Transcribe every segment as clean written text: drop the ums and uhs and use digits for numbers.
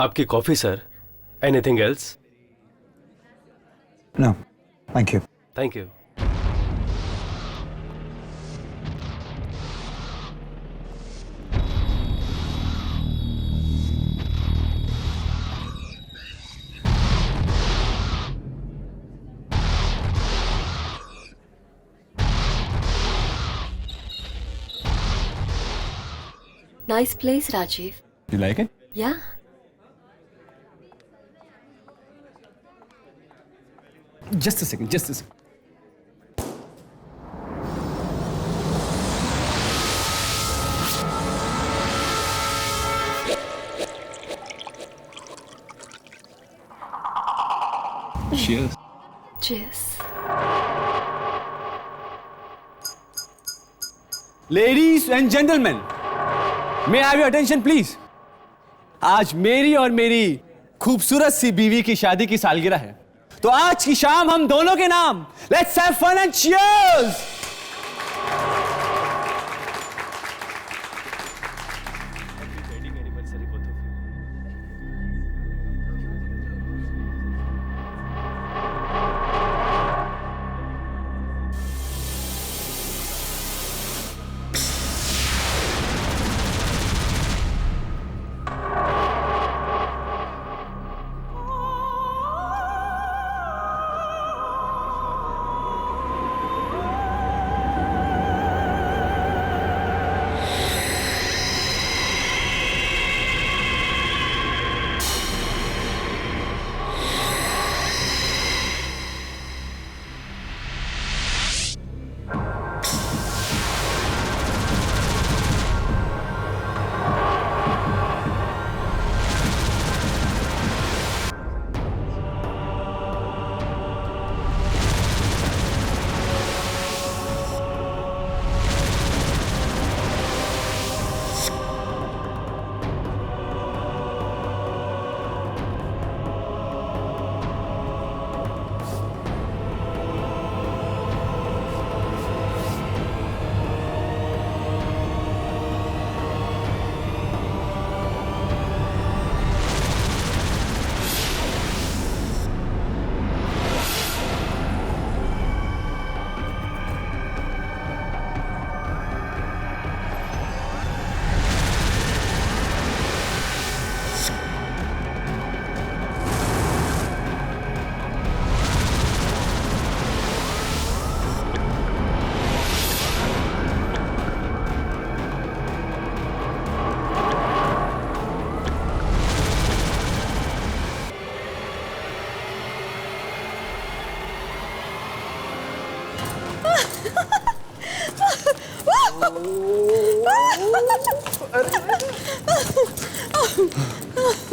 आपकी coffee sir. Anything else? No, thank you. Thank you. Nice place, Rajiv. You like it? Yeah. Just a second, just a second. Cheers. Cheers. Ladies and gentlemen, may I have your attention please? आज मेरी और मेरी खूबसूरत सी बीवी की शादी की सालगिरह है, तो आज की शाम हम दोनों के नाम Let's have fun and cheers!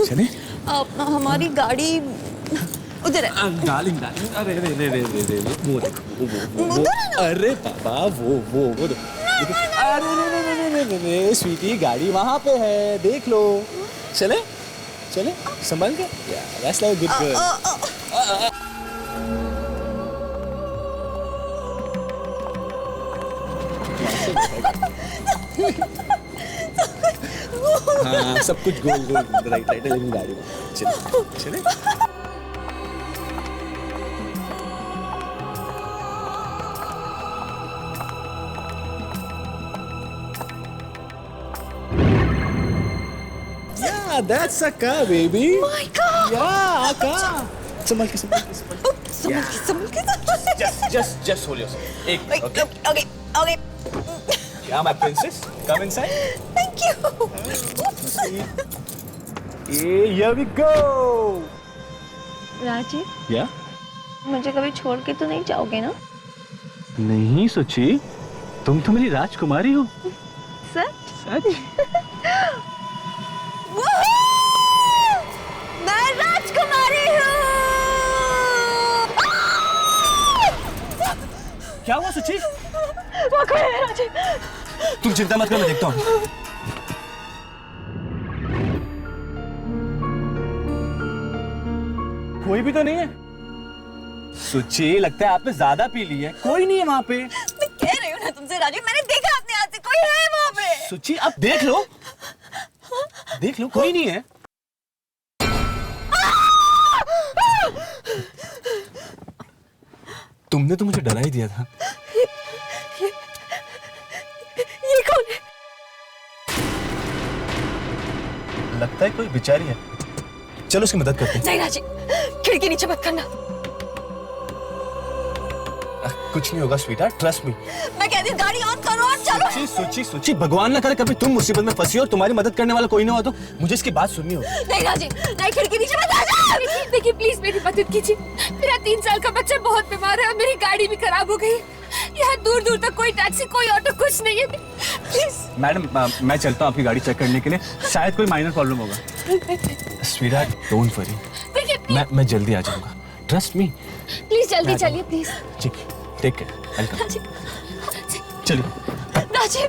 चले? हमारी गाड़ी उधर है। डार्लिंग डार्लिंग, अरे रे रे रे रे रे वो देखो, अरे बाबा वो अरे रे स्वीटी, गाड़ी वहां पे है, देख लो। चले चले संभल के, that's like a good girl. हाँ, सब कुछ गोल गोल राइट राइट लेकिन गाड़ी में चले चले। Yeah, that's a car, baby. My God. Yeah, a car. संभल के just hold yourself. एक okay. Okay. Yeah, my princess, come inside. Thank you. Hey, here we go. Rajiv, Yeah? मुझे कभी छोड़ के तो नहीं जाओगे ना? नहीं सोची, तुम तो मेरी राजकुमारी हो। सच? सच? मैं राजकुमारी हूँ। क्या हुआ सुची? वो कोई है राजीव। तुम चिंता मत करो, मैं देखता हूँ। कोई भी तो नहीं है। सुची, लगता है आपने ज्यादा पी ली है। कोई नहीं है वहाँ पे। मैं कह रही हूँ ना तुमसे राजीव, मैंने देखा अपने हाथ से, कोई है वहाँ पे। सुची, आप देख लो, कोई नहीं है। तुमने तो मुझे डरा ही दिया था। ये कौन है? लगता है कोई बेचारी है। चलो उसकी मदद करते हैं। नहीं राजीव, खिड़की नीचे मत करना। कुछ नहीं होगा स्वीटहार्ट, ट्रस्ट मी। मैं कहती हूँ गाड़ी ऑन करो और चलो। सोची भगवान ना करे कभी तुम मुसीबत में फंसी और तुम्हारी मदद करने वाला कोई ना हो तो मुझे इसकी बात सुननी होगी। नहीं राजीव, नहीं, खिड़की नीचे मत आ जा। देखिए प्लीज मेरी मदद कीजिए। मेरा 3 साल का बच्चा बहुत बीमार है और मेरी गाड़ी भी खराब हो गई। यहाँ दूर दूर तक कोई टैक्सी, कोई ऑटो, कुछ नहीं है। प्लीज मैडम मैं चलता हूँ आपकी गाड़ी चेक करने के लिए, शायद कोई माइनर प्रॉब्लम होगा। स्वीटहार्ट डोंट वरी, देखिए मैं जल्दी आ जाऊंगा, ट्रस्ट मी। प्लीज जल्दी चलिए प्लीज। ठीक, टेक केयर, वेलकम। चलिए। राजीव,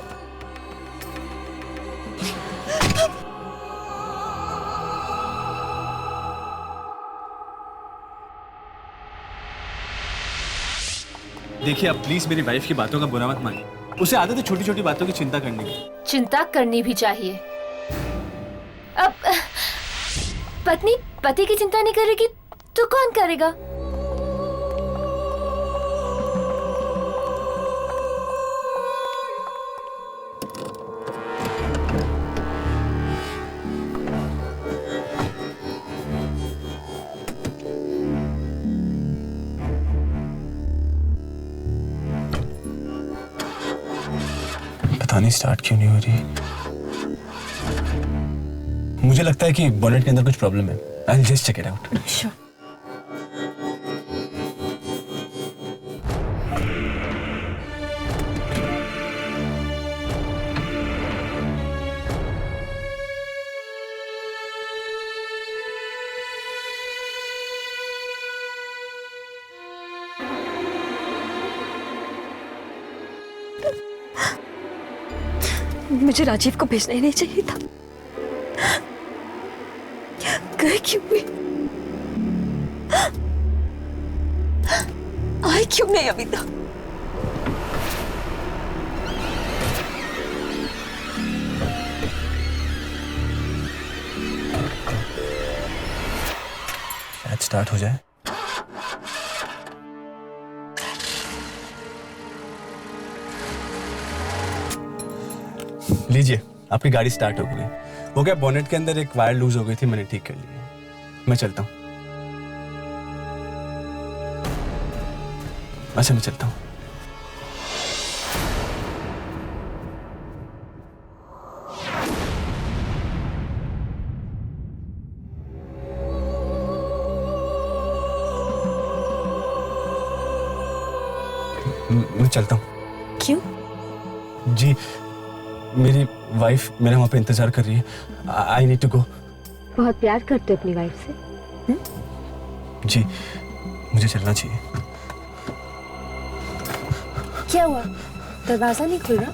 देखिए आप प्लीज मेरी वाइफ की बातों का बुरा मत मानिए, उसे आदत है छोटी छोटी बातों की चिंता करने की। चिंता करनी भी चाहिए। अब पत्नी पति की चिंता नहीं करेगी तो कौन करेगा? पता नहीं स्टार्ट क्यों नहीं हो रही। मुझे लगता है कि बोनेट के अंदर कुछ प्रॉब्लम है। I will just check it out. Sure. मुझे राजीव को भेजना ही नहीं चाहिए था। गए क्यों हुए? आए क्यों नहीं अभी तक? शायद स्टार्ट हो जाए। लीजिए आपकी गाड़ी स्टार्ट हो गई। वो क्या बोनेट के अंदर एक वायर लूज हो गई थी, मैंने ठीक कर ली है। मैं चलता हूँ। अच्छा मैं चलता हूँ। मैं चलता हूँ। क्यों? जी मेरी वाइफ मेरे वहां पे इंतजार कर रही है। I need to go. बहुत प्यार करते हो अपनी वाइफ से? जी मुझे चलना चाहिए। क्या हुआ, दरवाजा नहीं खुल रहा?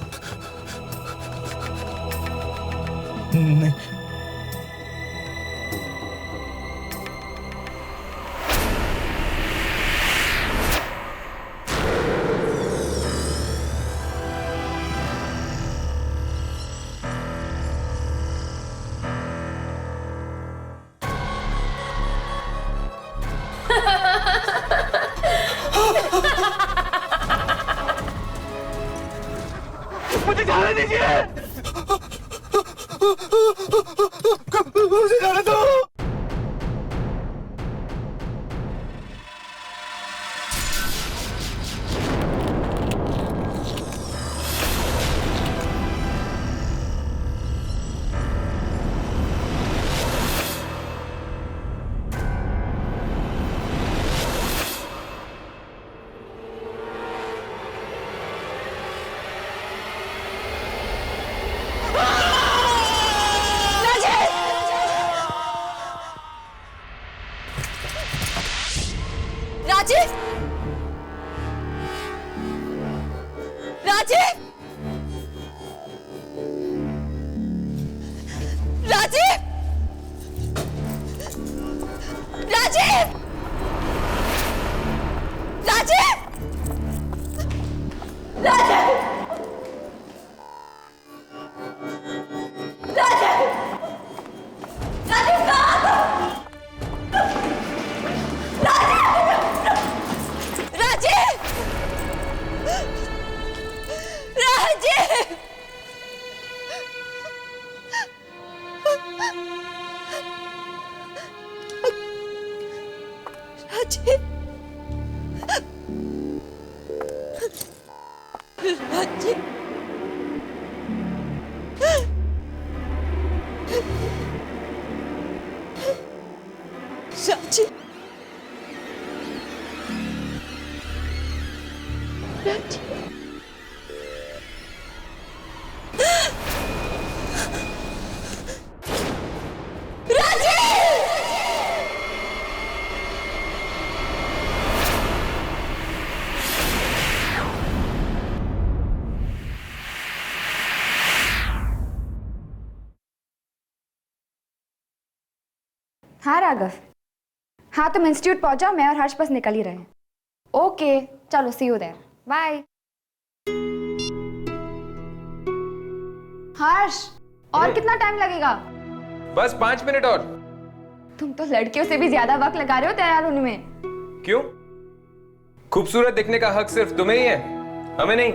नहीं मुझे जाने दीजिए, मुझे जाने दो। राजीव, राजीव, राजीव, राजीव, राजीव, राजीव, राजीव, राजीव कहाँ हो? राजीव, राजीव, राजीव राजीव हाँ राघव, हाँ तुम इंस्टीट्यूट पहुंचो, मैं और हर्ष बस निकल ही रहे हैं। ओके चलो, सी यू देयर, बाय। हर्ष, और कितना टाइम लगेगा? बस 5 मिनट और। तुम तो लड़कियों से भी ज्यादा वक्त लगा रहे हो तैयार होने में। क्यों? खूबसूरत दिखने का हक सिर्फ तुम्हें ही है, हमें नहीं।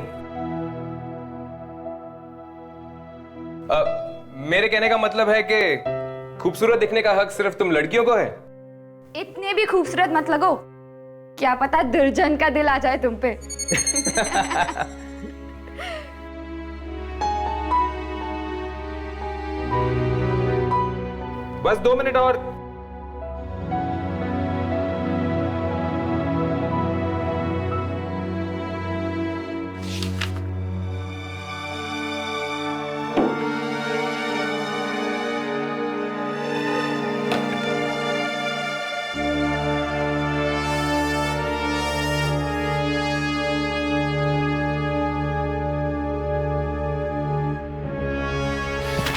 मेरे कहने का मतलब है कि खूबसूरत दिखने का हक सिर्फ तुम लड़कियों को है। इतने भी खूबसूरत मत लगो, क्या पता दुर्जन का दिल आ जाए तुम पे। बस 2 मिनट और।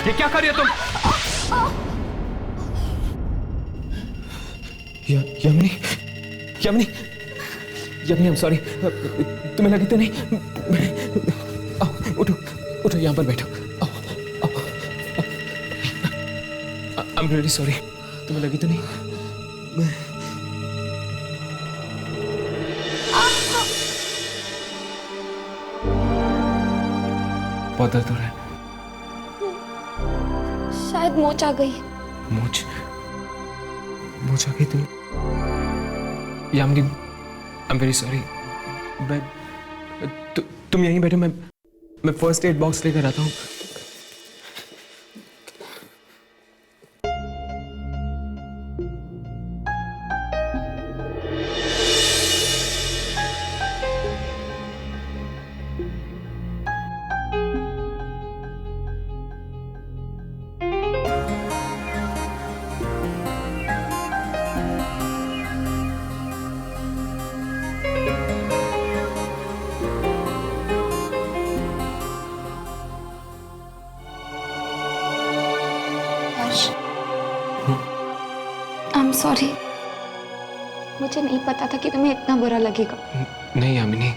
ये क्या कर रही हो तुम? यमनी, यमनी, यमनी, I'm sorry। तुम्हें लगी तो नहीं? आओ, उठो, उठो, यहाँ पर बैठो। आओ, आओ, आओ। I'm really sorry। तुम्हें लगी तो नहीं? बहुत दर्द हो रहा है। शायद मोच आ गई। मोच, मोच आ गई तुम? Yamini, I am very sorry. तुम यहीं बैठो, मैं फर्स्ट एड बॉक्स लेकर आता हूँ। I'm sorry। मुझे नहीं पता था कि तुम्हें इतना बुरा लगेगा। नहीं यामिनी,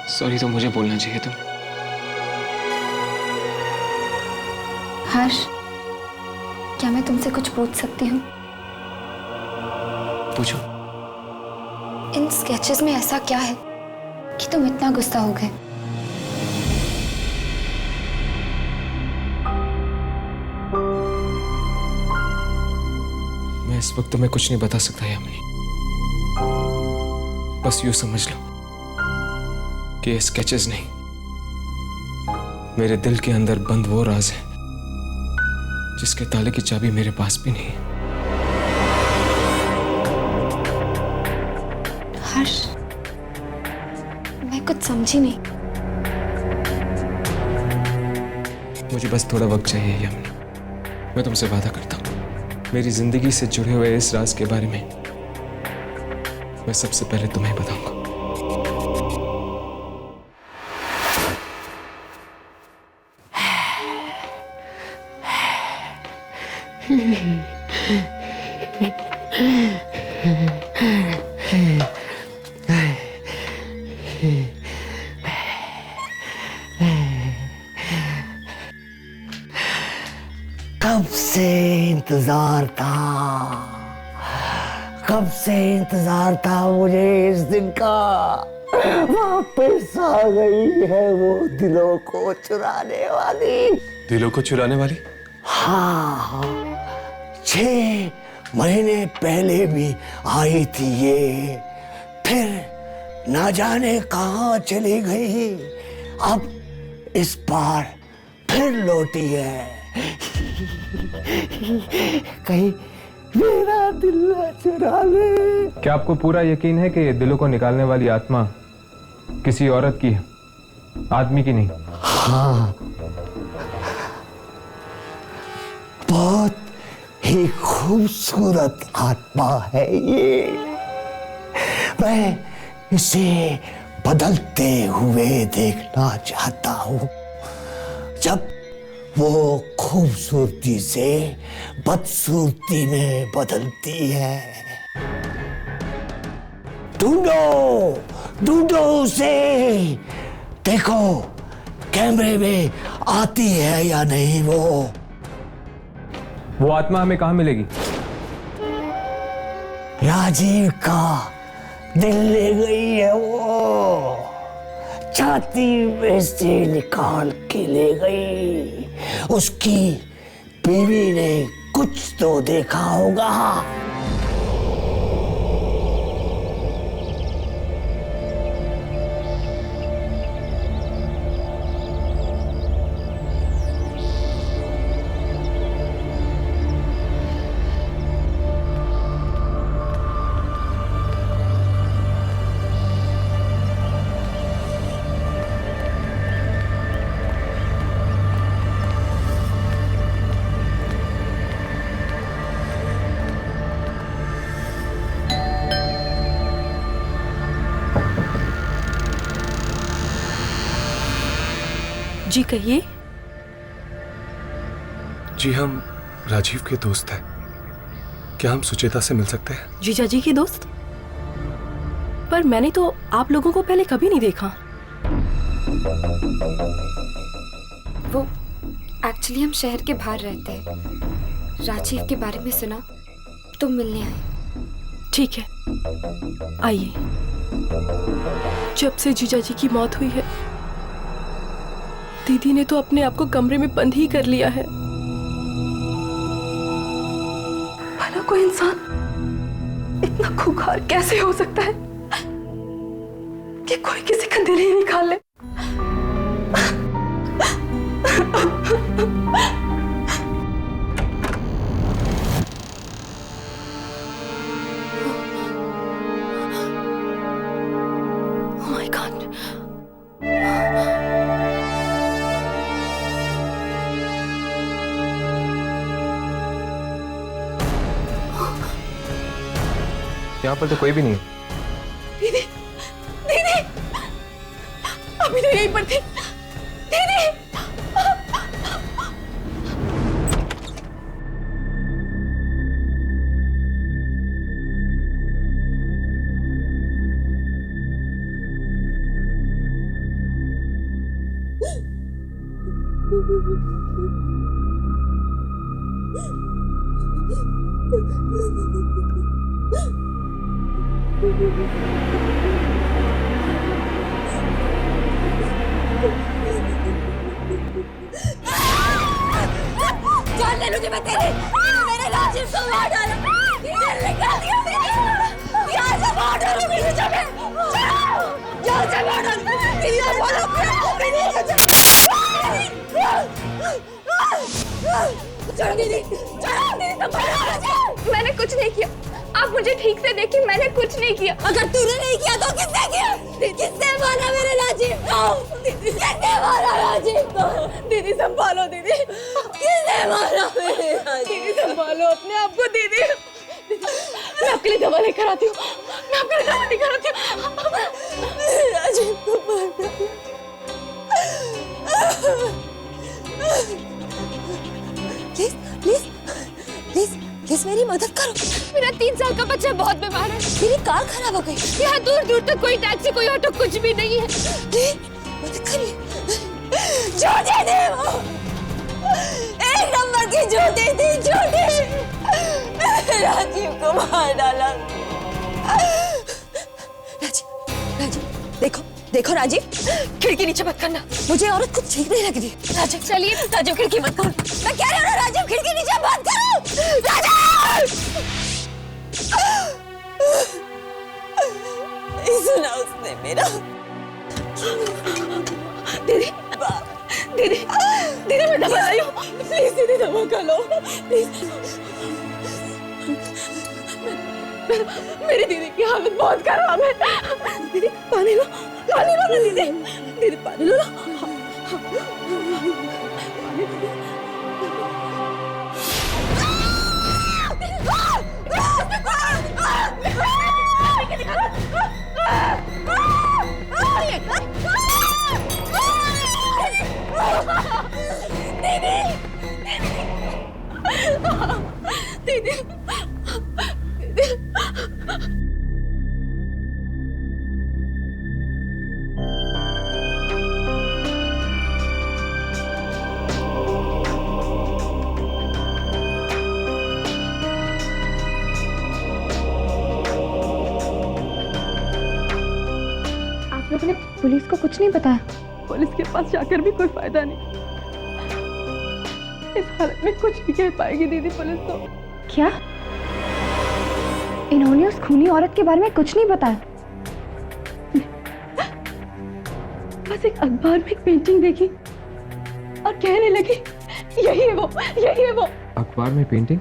सॉरी तो मुझे बोलना चाहिए तुम। हर्ष, क्या मैं तुमसे कुछ पूछ सकती हूँ? पूछो। इन स्केचेस में ऐसा क्या है कि तुम इतना गुस्सा हो गए? इस वक्त मैं कुछ नहीं बता सकता यामिनी, बस यूं समझ लो कि ये स्केचेस नहीं, मेरे दिल के अंदर बंद वो राज है जिसके ताले की चाबी मेरे पास भी नहीं है। हर्ष, मैं कुछ समझी नहीं। मुझे बस थोड़ा वक्त चाहिए यामिनी, मैं तुमसे वादा करता हूँ, मेरी जिंदगी से जुड़े हुए इस राज के बारे में मैं सबसे पहले तुम्हें बताऊंगा। कब से इंतजार था, कब से इंतजार था मुझे इस दिन का। वापस आ गई है वो दिलों को चुराने वाली। दिलों को चुराने वाली? हाँ, 6 महीने पहले भी आई थी ये, फिर ना जाने कहाँ चली गई, अब इस बार फिर लौटी है। कहीं मेरा दिल ना चुरा ले। क्या आपको पूरा यकीन है कि दिलों को निकालने वाली आत्मा किसी औरत की है, आदमी की नहीं? हाँ, बहुत ही खूबसूरत आत्मा है ये। मैं इसे बदलते हुए देखना चाहता हूँ। जब वो खूबसूरती से बदसूरती में बदलती है। ढूंढो ढूंढो उसे, देखो कैमरे में आती है या नहीं वो आत्मा हमें कहाँ मिलेगी? राजीव का दिल ले गई है वो, छाती में से निकाल के ले गई। उसकी बीवी ने कुछ तो देखा होगा। जी कहिए। जी हम राजीव के दोस्त हैं, क्या हम सुचेता से मिल सकते हैं? जीजा जी की दोस्त? पर मैंने तो आप लोगों को पहले कभी नहीं देखा। वो एक्चुअली हम शहर के बाहर रहते हैं। राजीव के बारे में सुना तो मिलने आए। ठीक है, आइए। जब से जीजा जी की मौत हुई है, दीदी ने तो अपने आप को कमरे में बंद ही कर लिया है। भला कोई इंसान इतना खूंखार कैसे हो सकता है कि कोई किसी का दिल ही निकाल ले? Oh my God. यहाँ पर तो कोई भी नहीं है। दीदी, दीदी, अभी तो यहीं पर थी। दीदी, जान ले लूंगी मैं तेरी। मेरे राजीव को मार डाला, दिल निकाल दिया मेरी। यहाँ से मार डालूंगी तुझे मैं। यहाँ से मार डालूंगी। यहाँ बोलो चढ़ दीदी, चढ़ दीदी तो मारो। मैंने कुछ नहीं किया, आप मुझे ठीक से देखिए, मैंने कुछ नहीं किया। अगर तूने नहीं किया तो किसने किया? किसने मारा मेरे राजीव को? दीदी किसने मारा राजीव को? दीदी संभालो दीदी, किसने मारा मेरे राजीव? दीदी संभालो अपने आप को दीदी। मैं आपके लिए दवा लेकर आती हूँ। मैं आपके लिए दवा लेकर आती हूँ। मेरे राजीव को मारा। प्लीज प्लीज प्लीज प्लीज मेरी मदद करो। मेरा 3 साल का बच्चा बहुत बीमार है। मेरी कार खराब हो गई। यहाँ दूर दूर तक कोई टैक्सी, कोई ऑटो, कुछ भी नहीं है। प्लीज मदद करिए। झूठी थी वो, 1 नंबर की झूठी थी, झूठी। राजीव को मार डाला। राजीव, राजीव देखो देखो राजीव, खिड़की नीचे मत करना, मुझे औरत कुछ ठीक नहीं लग रही। राजीव चलिए, राजीव खिड़की मत खोलो। मैं कह रही हूँ ना राजीव, खिड़की नीचे मत करो। राजीव नहीं सुना उसने मेरा। दीदी दीदी दीदी मैं दवा लाई हूँ, प्लीज दीदी दवा खा लो प्लीज। मेरी दीदी की हालत बहुत खराब है। दीदी पानी लो ना दीदी, दीदी पानी लो ना। दीदी आप लोगों ने पुलिस को कुछ नहीं बताया? पुलिस के पास जाकर भी कोई फायदा नहीं। इस हालत में कुछ नहीं कह पाएगी दीदी पुलिस तो। क्या इन्होंने उस खूनी औरत के बारे में कुछ नहीं बताया? बस एक अखबार में एक पेंटिंग देखी और कहने लगी यही है वो। अखबार में पेंटिंग?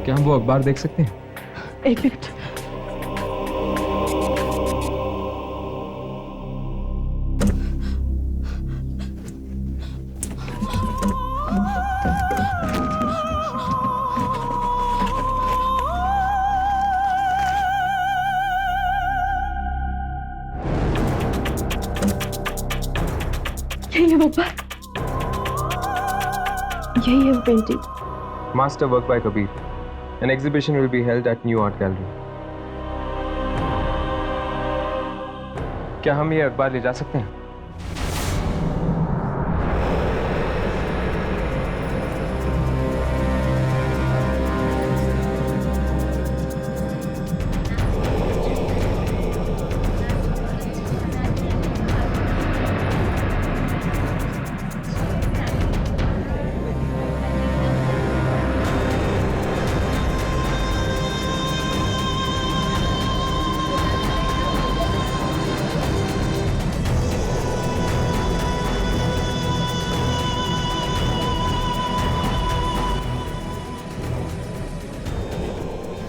क्या हम वो अखबार देख सकते हैं? एक मिनट। यही है वो painting. Master work by Kabir. An exhibition will be held at New Art Gallery. क्या हम ये अखबार ले जा सकते हैं?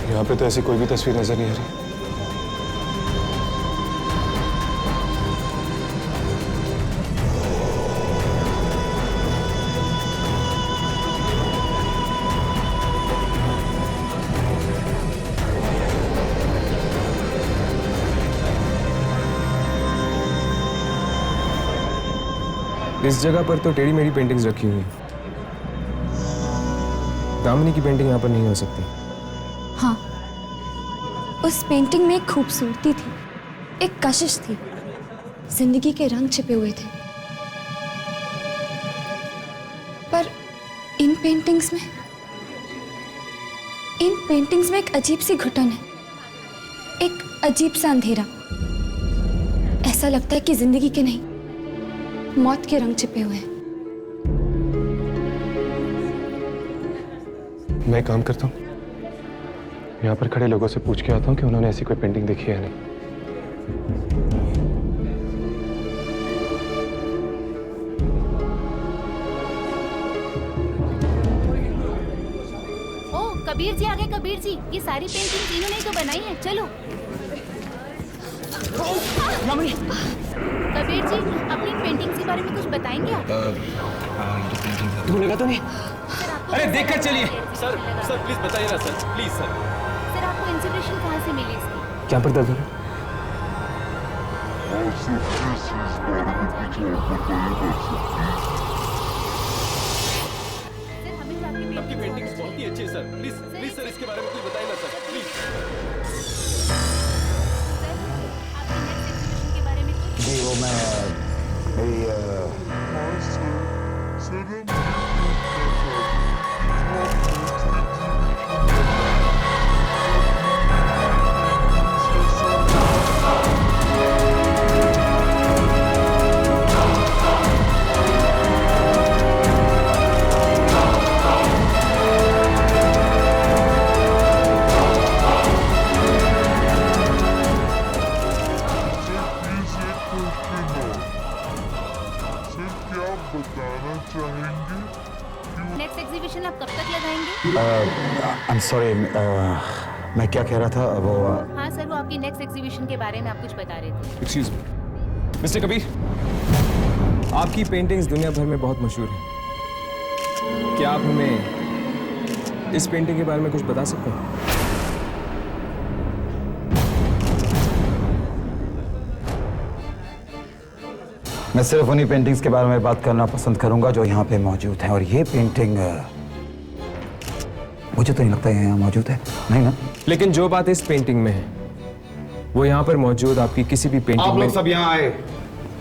यहाँ पे तो ऐसी कोई भी तस्वीर नजर नहीं आ रही। इस जगह पर तो टेढ़ी मेढ़ी पेंटिंग्स रखी हुई हैं। दामिनी की पेंटिंग यहाँ पर नहीं हो सकती। हाँ, उस पेंटिंग में एक खूबसूरती थी, एक कशिश थी, जिंदगी के रंग छिपे हुए थे। पर इन पेंटिंग्स में एक अजीब सी घुटन है, एक अजीब सा अंधेरा। ऐसा लगता है कि जिंदगी के नहीं, मौत के रंग छिपे हुए हैं। मैं एक काम करता हूँ, यहाँ पर खड़े लोगों से पूछ के आता हूँ कि उन्होंने ऐसी कोई पेंटिंग देखी है या नहीं। ओ कबीर जी आ गए। कबीर जी, ये सारी पेंटिंग इन्होंने ही तो बनाई है। चलो कबीर जी, अपनी पेंटिंग के बारे में कुछ बताएंगे आप? ढूंढेगा तो नहीं? अरे देख कर चलिए। सर प्लीज बताइए ना सर, प्लीज सर। सर आपको इंस्पिरेशन कहाँ से मिली इसकी? क्या पर दर्द हो रहा है? सर हमें तो आपकी आपकी पेंटिंग्स बहुत ही अच्छी है सर। प्लीज सर इसके बारे में कुछ बताइए ना सर, प्लीज। सर आपकी नेक्स्ट एग्जीबिशन के बारे में कुछ? जी वो मैं मेरी नेक्स्ट एग्जीबिशन आप कब तक लगाएंगे? आई एम सॉरी, मैं क्या कह रहा था वो हाँ सर, वो आपकी नेक्स्ट एग्जीबिशन के बारे में आप कुछ बता रहे थे। एक्सक्यूज मी मिस्टर कबीर, आपकी पेंटिंग्स दुनिया भर में बहुत मशहूर हैं। क्या आप हमें इस पेंटिंग के बारे में कुछ बता सकते हैं? मैं सिर्फ उन्हीं पेंटिंग्स के बारे में बात करना पसंद करूंगा जो यहाँ पे मौजूद हैं। और ये पेंटिंग मुझे तो नहीं लगता यहाँ मौजूद है, नहीं ना? लेकिन जो बात इस पेंटिंग में है वो यहाँ पर मौजूद आपकी किसी भी पेंटिंग आप में। लोग सब यहाँ आए,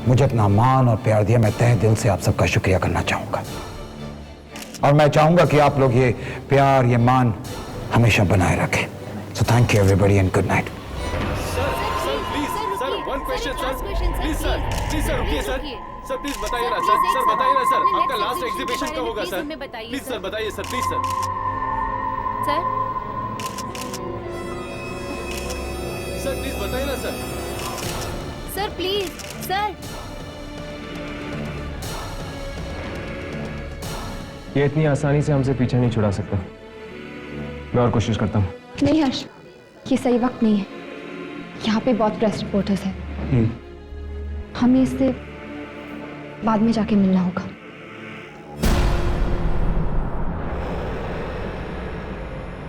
मुझे अपना मान और प्यार दिया, मैं तहे दिल से आप सबका शुक्रिया करना चाहूंगा। और मैं चाहूंगा कि आप लोग ये प्यार, ये मान हमेशा बनाए रखें। So thank you everybody and good night. Sir please बताइए ना सर बताइए ना सर, आपका लास्ट एग्जीबिशन कब होगा सर? प्लीज सर बताइए sir, please sir. Sir please बताइए ना सर। Sir please sir. ये इतनी आसानी से हमसे पीछा नहीं छुड़ा सकता। मैं और कोशिश करता हूँ। नहीं हर्ष, ये सही वक्त नहीं है। यहाँ पे बहुत प्रेस रिपोर्टर्स हैं। हमें इससे बाद में जाके मिलना होगा।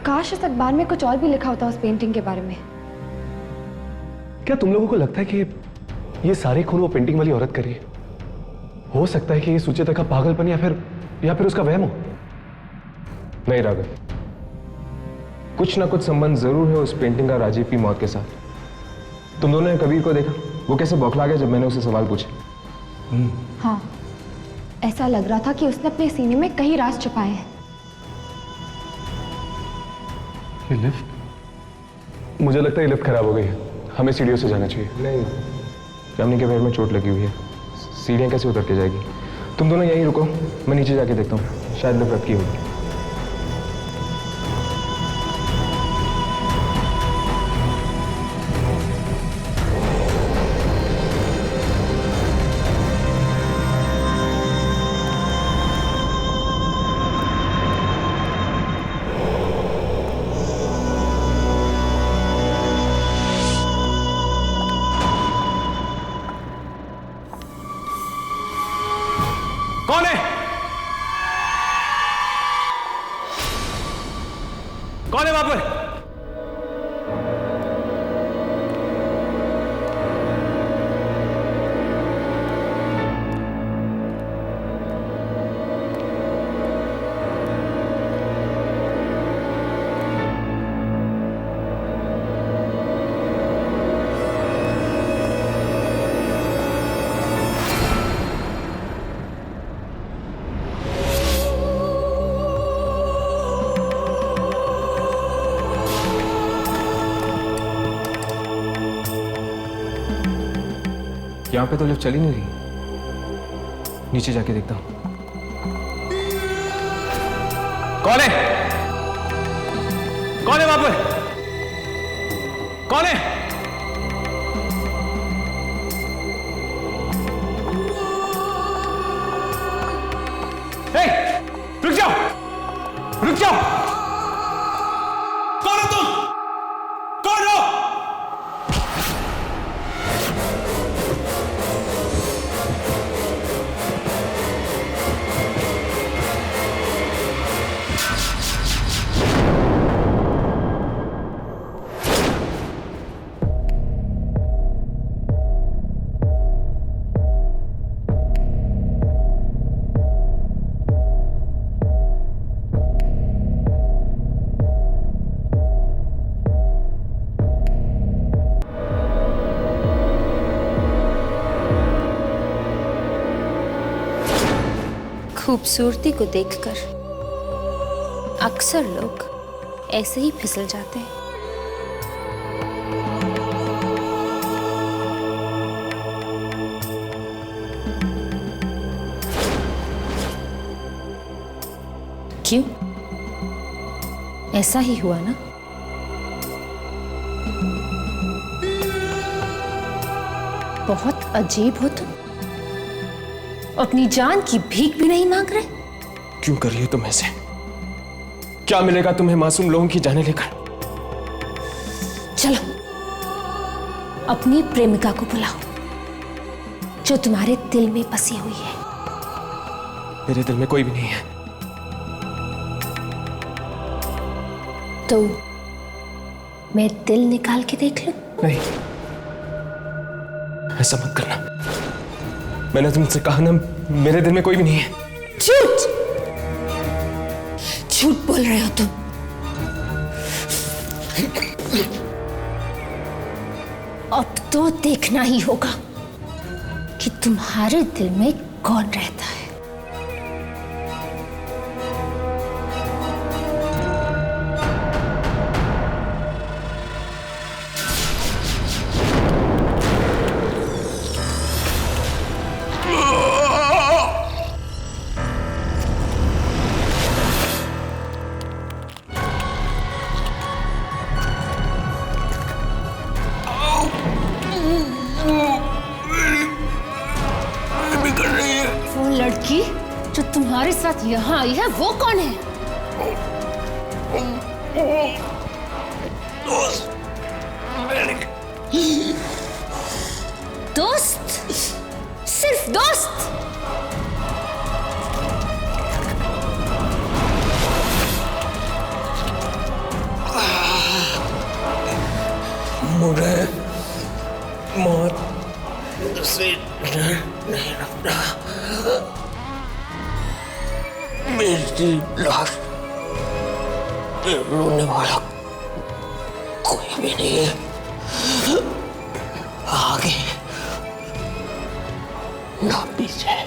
काश इस अखबार में कुछ और भी लिखा होता उस पेंटिंग के बारे में। क्या तुम लोगों को लगता है कि ये सारे खून वो पेंटिंग वाली औरत कर रही है? हो सकता है कि ये सुचेता का पागलपन या फिर उसका वहम हो। नहीं राघव, कुछ ना कुछ संबंध जरूर है उस पेंटिंग का राजीव की मौत के साथ। तुम दोनों ने कबीर को देखा, वो कैसे बौखला गया जब मैंने उसे सवाल पूछे। हाँ, ऐसा लग रहा था कि उसने अपने सीने में कई राज छुपाए हैं। ये लिफ्ट, मुझे लगता है ये लिफ्ट खराब हो गई है, हमें सीढ़ियों से जाना चाहिए। नहीं, जामनी के पैर में चोट लगी हुई है, सीढ़ियाँ कैसे उतर के जाएगी? तुम दोनों यहीं रुको, मैं नीचे जाके देखता हूँ, शायद लिफ्ट रखी होगी। कौन है? कौन है वहां पर? यहाँ पे तो लिफ्ट चली नहीं रही, नीचे जाके देखता हूँ। कौन है? कौन है वहां पर? कौन है? हे, रुक जाओ, रुक जाओ। कौन हो तुम? कौन हो? खूबसूरती को देखकर अक्सर लोग ऐसे ही फिसल जाते हैं। क्यों? ऐसा ही हुआ ना? बहुत अजीब हो तुम। अपनी जान की भीख भी नहीं मांग रहे? क्यों कर रही हो तुम ऐसे? क्या मिलेगा तुम्हें मासूम लोगों की जाने लेकर? चलो अपनी प्रेमिका को बुलाओ जो तुम्हारे दिल में बसी हुई है। मेरे दिल में कोई भी नहीं है। तो मैं दिल निकाल के देख लूं? नहीं, ऐसा मत करना। मैंने तुमसे कहा ना, मेरे दिल में कोई भी नहीं है। झूठ झूठ बोल रहे हो तुम। अब तो देखना ही होगा कि तुम्हारे दिल में कौन रहता है। वो लड़की जो तुम्हारे साथ यहाँ आई है वो कौन है? दोस्त? सिर्फ दोस्त? मुझे मौत से डर नहीं लगता। मेरी लाश पे रोने वाला कोई भी नहीं है, आगे ना पीछे।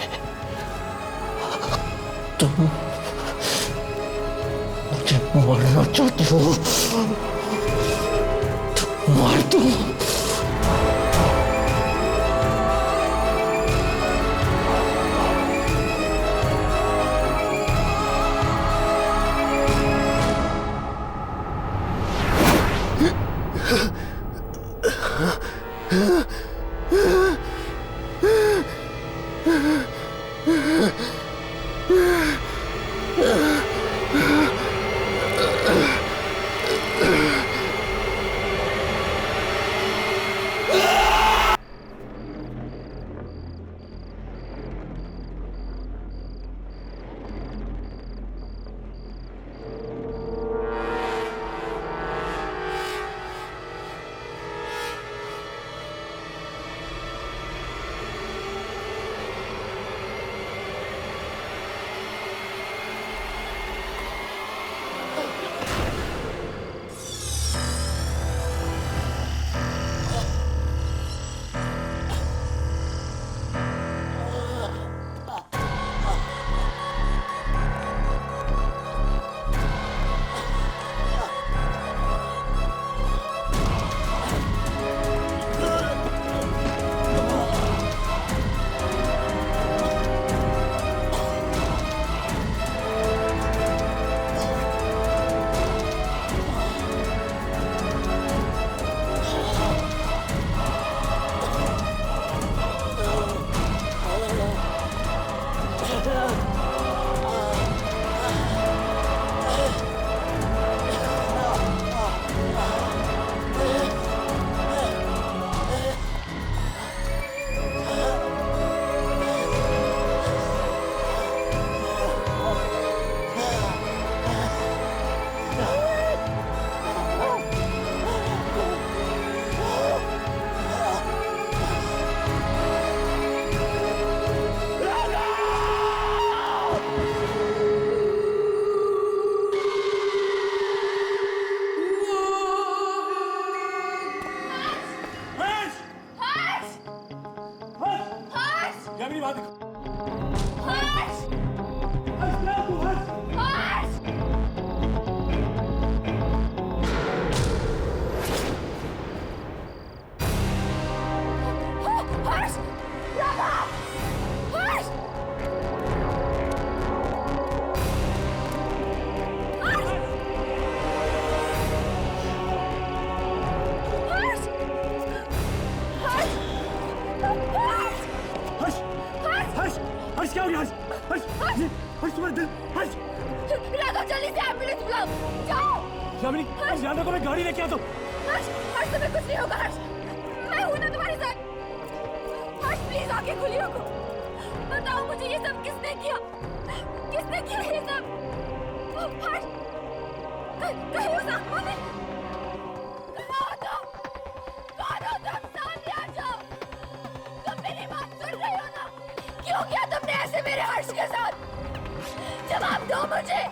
तुम मुझे मारना चाहती हो तो मार दो। हर्ष हर्ष क्या हो गया? हर्ष हर्ष हर्ष तुम्हारा दिल हर्ष राघव जल्दी से एम्बुलेंस बुलाओ जाओ। यामिनी ध्यान रखो, मैं गाड़ी लेके आता हूँ। हर्ष हर्ष तुम्हें कुछ नहीं होगा हर्ष, मैं हूं ना तुम्हारे साथ। हर्ष प्लीज आंखें खुली रखो, बताओ मुझे ये सब किसने किया, किसने किया ये सब? हर्ष कहीं उस आत्मा ने सामने आ जाओ। तुम मेरी बात सुन रहे हो ना? क्यों किया तुमने ऐसे मेरे हर्ष के साथ? जवाब दो मुझे,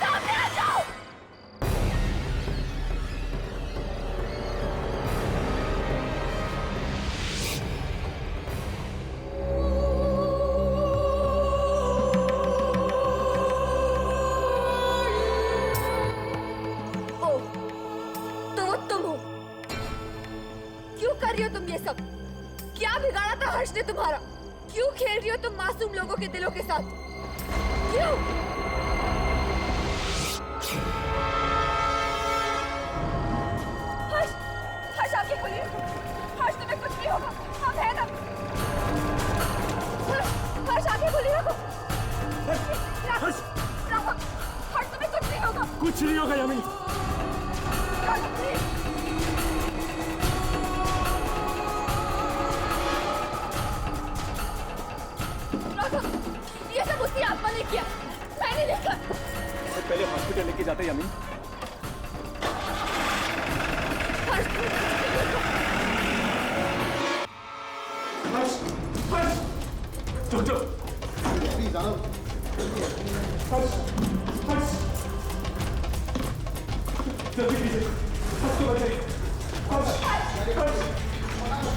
सामने आ जाओ। कर रही हो तुम ये सब? क्या बिगाड़ा था हर्ष ने तुम्हारा? क्यों खेल रही हो तुम मासूम लोगों के दिलों के साथ? क्यों? हर्ष हर्ष आंखें खोलिए। हर्ष तुम्हें कुछ नहीं होगा, हम हैं ना? हर्ष आंखें खोलिए रखो। हर्ष हर्ष तुम्हें कुछ नहीं होगा। कुछ नहीं होगा यामिनी। ये सब उसकी आत्मा ने किया, मैंने देखा। पहले हॉस्पिटल लेके जाते यामिनी। हर्ष हर्ष हर्ष डॉक्टर प्लीज आओ। हर्ष हर्ष जल्दी कीजिए, हर्ष को बचाइए। हर्ष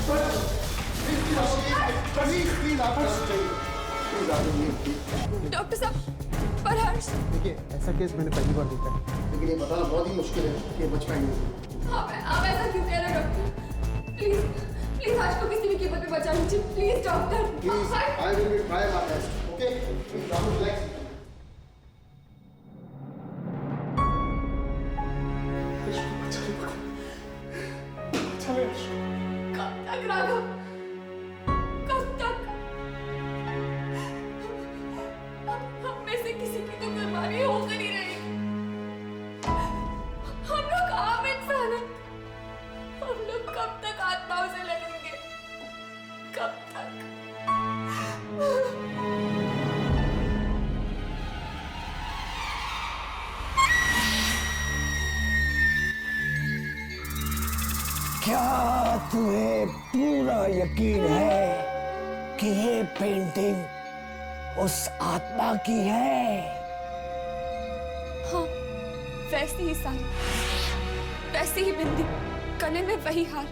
हर्ष प्लीज आप डॉक्टर साहब, पर हर्ष देखिए ऐसा केस मैंने पहली बार देखा है, लेकिन ये बताना बहुत ही मुश्किल है कि बच पाएंगे। आप ऐसा क्यों कह रहे हो डॉक्टर? प्लीज प्लीज हर्ष को किसी भी कीमत पे बचा लीजिए, please doctor. Please I will be try my best, okay? Please don't relax. कब तक राघव, कब तक? हम में से किसी की तो कुर्बानी होकर ही रही। हम लोग आम इंसान हैं, हम लोग कब तक आत्माओं से लड़ेंगे? कब तक? क्या तुम्हें पूरा यकीन है कि ये पेंटिंग उस आत्मा की है? हाँ, वैसी ही साड़ी, वैसी ही बिंदी, गले में वही हार।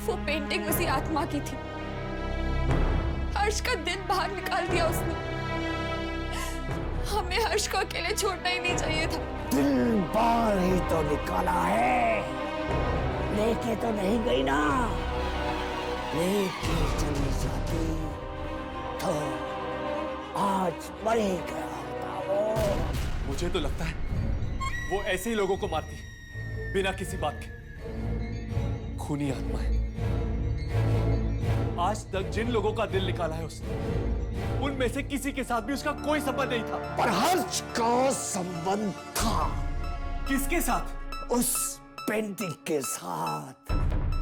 वो पेंटिंग उसी आत्मा की थी। हर्ष का दिल बाहर निकाल दिया उसने। हमें हर्ष को अकेले छोड़ना ही नहीं चाहिए था। दिल बाहर ही तो निकाला है, लेके तो नहीं गई ना। लेके चली जाती तो आज मर ही गया होता वो। मुझे तो लगता है वो ऐसे ही लोगों को मारती बिना किसी बात के। खूनी आत्मा है। आज तक जिन लोगों का दिल निकाला है उसने, उनमें से किसी के साथ भी उसका कोई संबंध नहीं था। पर हर्ष का संबंध था। किसके साथ? उस पेंटिंग के साथ।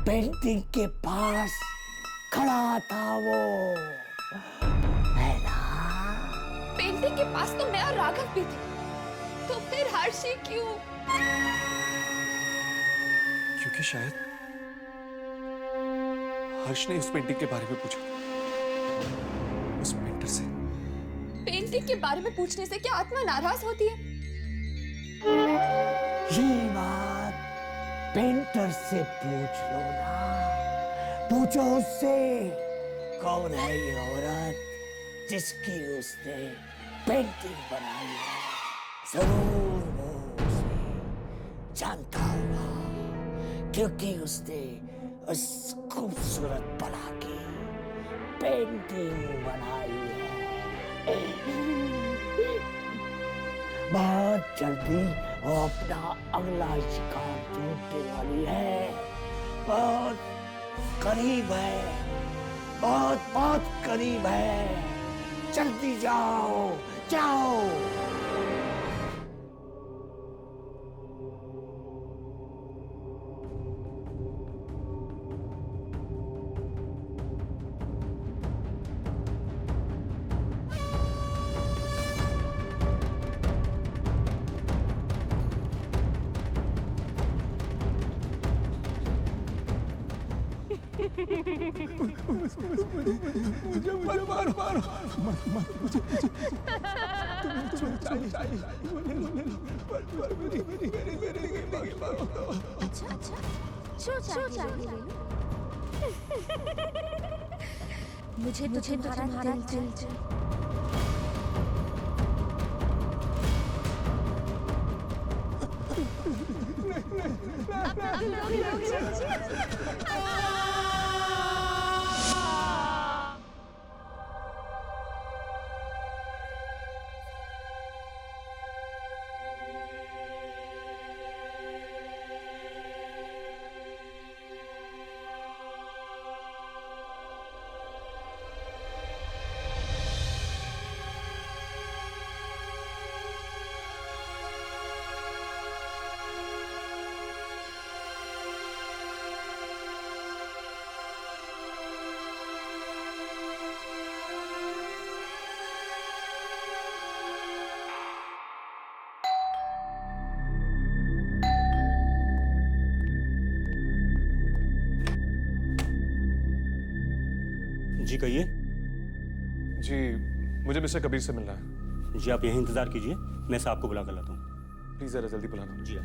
पेंटिंग के पास खड़ा था वो, है ना? पेंटिंग के पास तो मैं और राघव भी थे, तो फिर हर्ष ही क्यों? क्योंकि शायद हर्ष ने उस पेंटिंग के बारे में पूछा, उस पेंटर से। पेंटिंग के बारे में पूछने से क्या आत्मा नाराज होती है? ये बात पेंटर से पूछ लो ना। पूछो उससे, कौन है ये औरत जिसकी उसने पेंटिंग बनाई है? जरूर वो उसे जानता होगा, क्योंकि उसने उस खूबसूरत बला की पेंटिंग बनाई है। बहुत जल्दी वो अपना अगला शिकार ढूंढने वाली है, बहुत करीब है। बहुत बहुत करीब है। जल्दी जाओ जाओ। जो चाहिए मुझे तुम्हारा दिल जी कहिए। जी मुझे मिस्टर कबीर से मिलना है। जी आप यहीं इंतजार कीजिए, मैं साहब को बुला कर लाता हूँ। प्लीज जरा जल्दी बुलाना। जी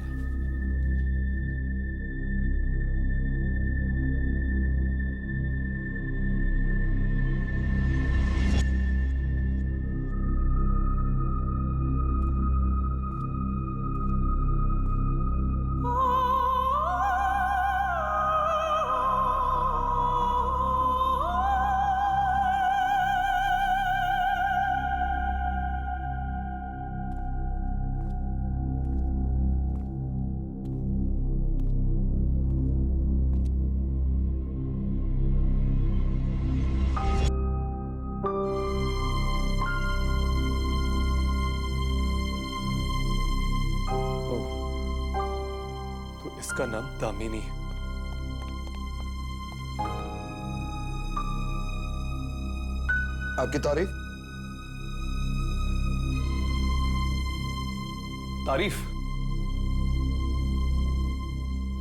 इसका नाम दामिनी है। आपकी तारीफ? तारीफ?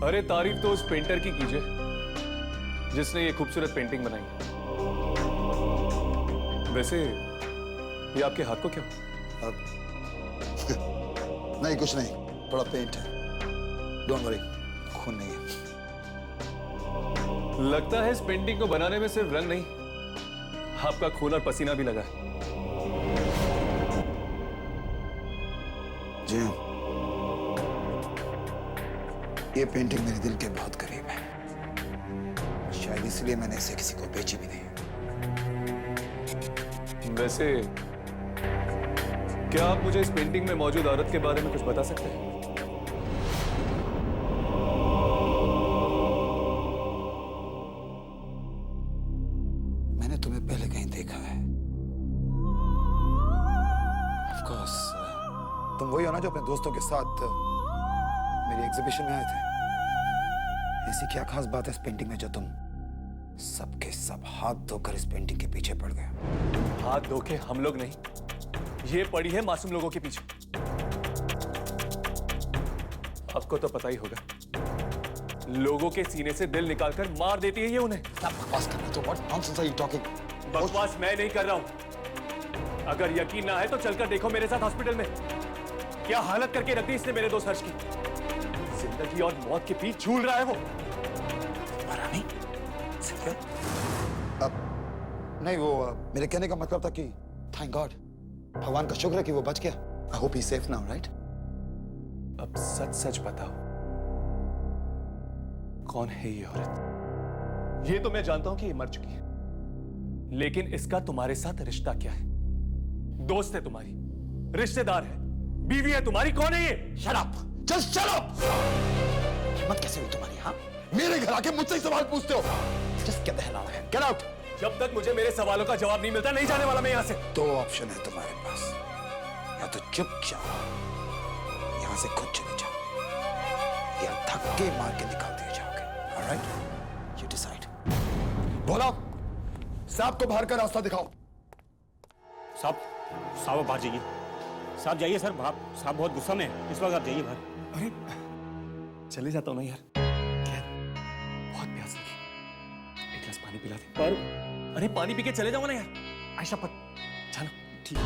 अरे तारीफ तो उस पेंटर की कीजिए जिसने ये खूबसूरत पेंटिंग बनाई। वैसे ये आपके हाथ को क्या? नहीं कुछ नहीं, थोड़ा पेंट है। डोंट वरी, खून नहीं है। लगता है इस पेंटिंग को बनाने में सिर्फ रंग नहीं, आपका खून और पसीना भी लगा है। जी हाँ, ये पेंटिंग मेरे दिल के बहुत करीब है। शायद इसलिए मैंने इसे किसी को बेची भी नहीं। वैसे क्या आप मुझे इस पेंटिंग में मौजूद औरत के बारे में कुछ बता सकते हैं? मैंने तुम्हें पहले कहीं देखा है। Of course, तुम वही हो ना जो अपने दोस्तों के साथ मेरी एग्जीबिशन में आए थे। ऐसी क्या खास बात है इस पेंटिंग में जो तुम सबके सब हाथ धोकर इस पेंटिंग के पीछे पड़ गए? हाथ धो के हम लोग नहीं, ये पड़ी है मासूम लोगों के पीछे। आपको तो पता ही होगा, लोगों के सीने से दिल निकालकर मार देती है ये उन्हें। बकवास करना तो what nonsense are you talking? बकवास मैं नहीं कर रहा हूं। अगर यकीन ना है तो चलकर देखो मेरे साथ हॉस्पिटल में क्या हालत करके रख दी इसने मेरे दोस्त हर्ष की। जिंदगी और मौत के बीच झूल रहा है वो। मरा नहीं? अब नहीं, वो मेरे कहने का मतलब था कि थैंक गॉड, भगवान का शुक्र है कि वो बच गया। I hope he is safe now, right? अब सच सच बताओ, कौन है ये औरत? ये तो मैं जानता हूं कि ये मर चुकी है, लेकिन इसका तुम्हारे साथ रिश्ता क्या है? दोस्त है तुम्हारी, रिश्तेदार है, बीवी है तुम्हारी, कौन है ये? Shut up, just shut up. हिम्मत कैसे हुई तुम्हारी? हाँ, मेरे घर आके मुझसे ही सवाल पूछते हो? Just get the hell out, get out. जब तक मुझे मेरे सवालों का जवाब नहीं मिलता नहीं जाने वाला मैं यहां से। दो ऑप्शन है तुम्हारे पास, या तो चुपचाप यहां से खुद चले जाओ या धक्के मार के निकाल दिए जाओगे। Alright, you decide. बोला साहब को बाहर का रास्ता दिखाओ। साहब साहब आप बाहर जाइए। साहब जाइए सर, साहब बहुत गुस्सा में है, इस वक्त आप जाइए बाहर। अरे चले जाता हूं ना यार, बहुत प्यास लगी, एक गिलास पानी पिला दे। पर अरे पानी पी के चले जाओ ना यार। आयशा पर चलो। ठीक है।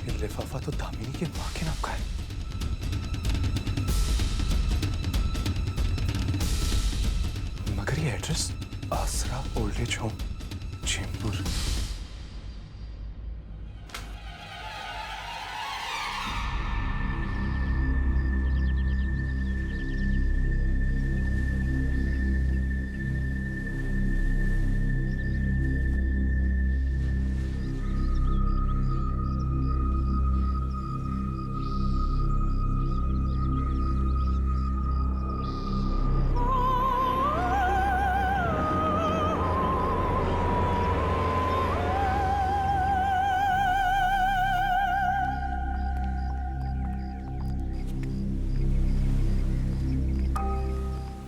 ये लिफाफा तो दामिनी के मां के नाम का है। मगर ये एड्रेस आसरा ओल्ड एज होम चेंबूर।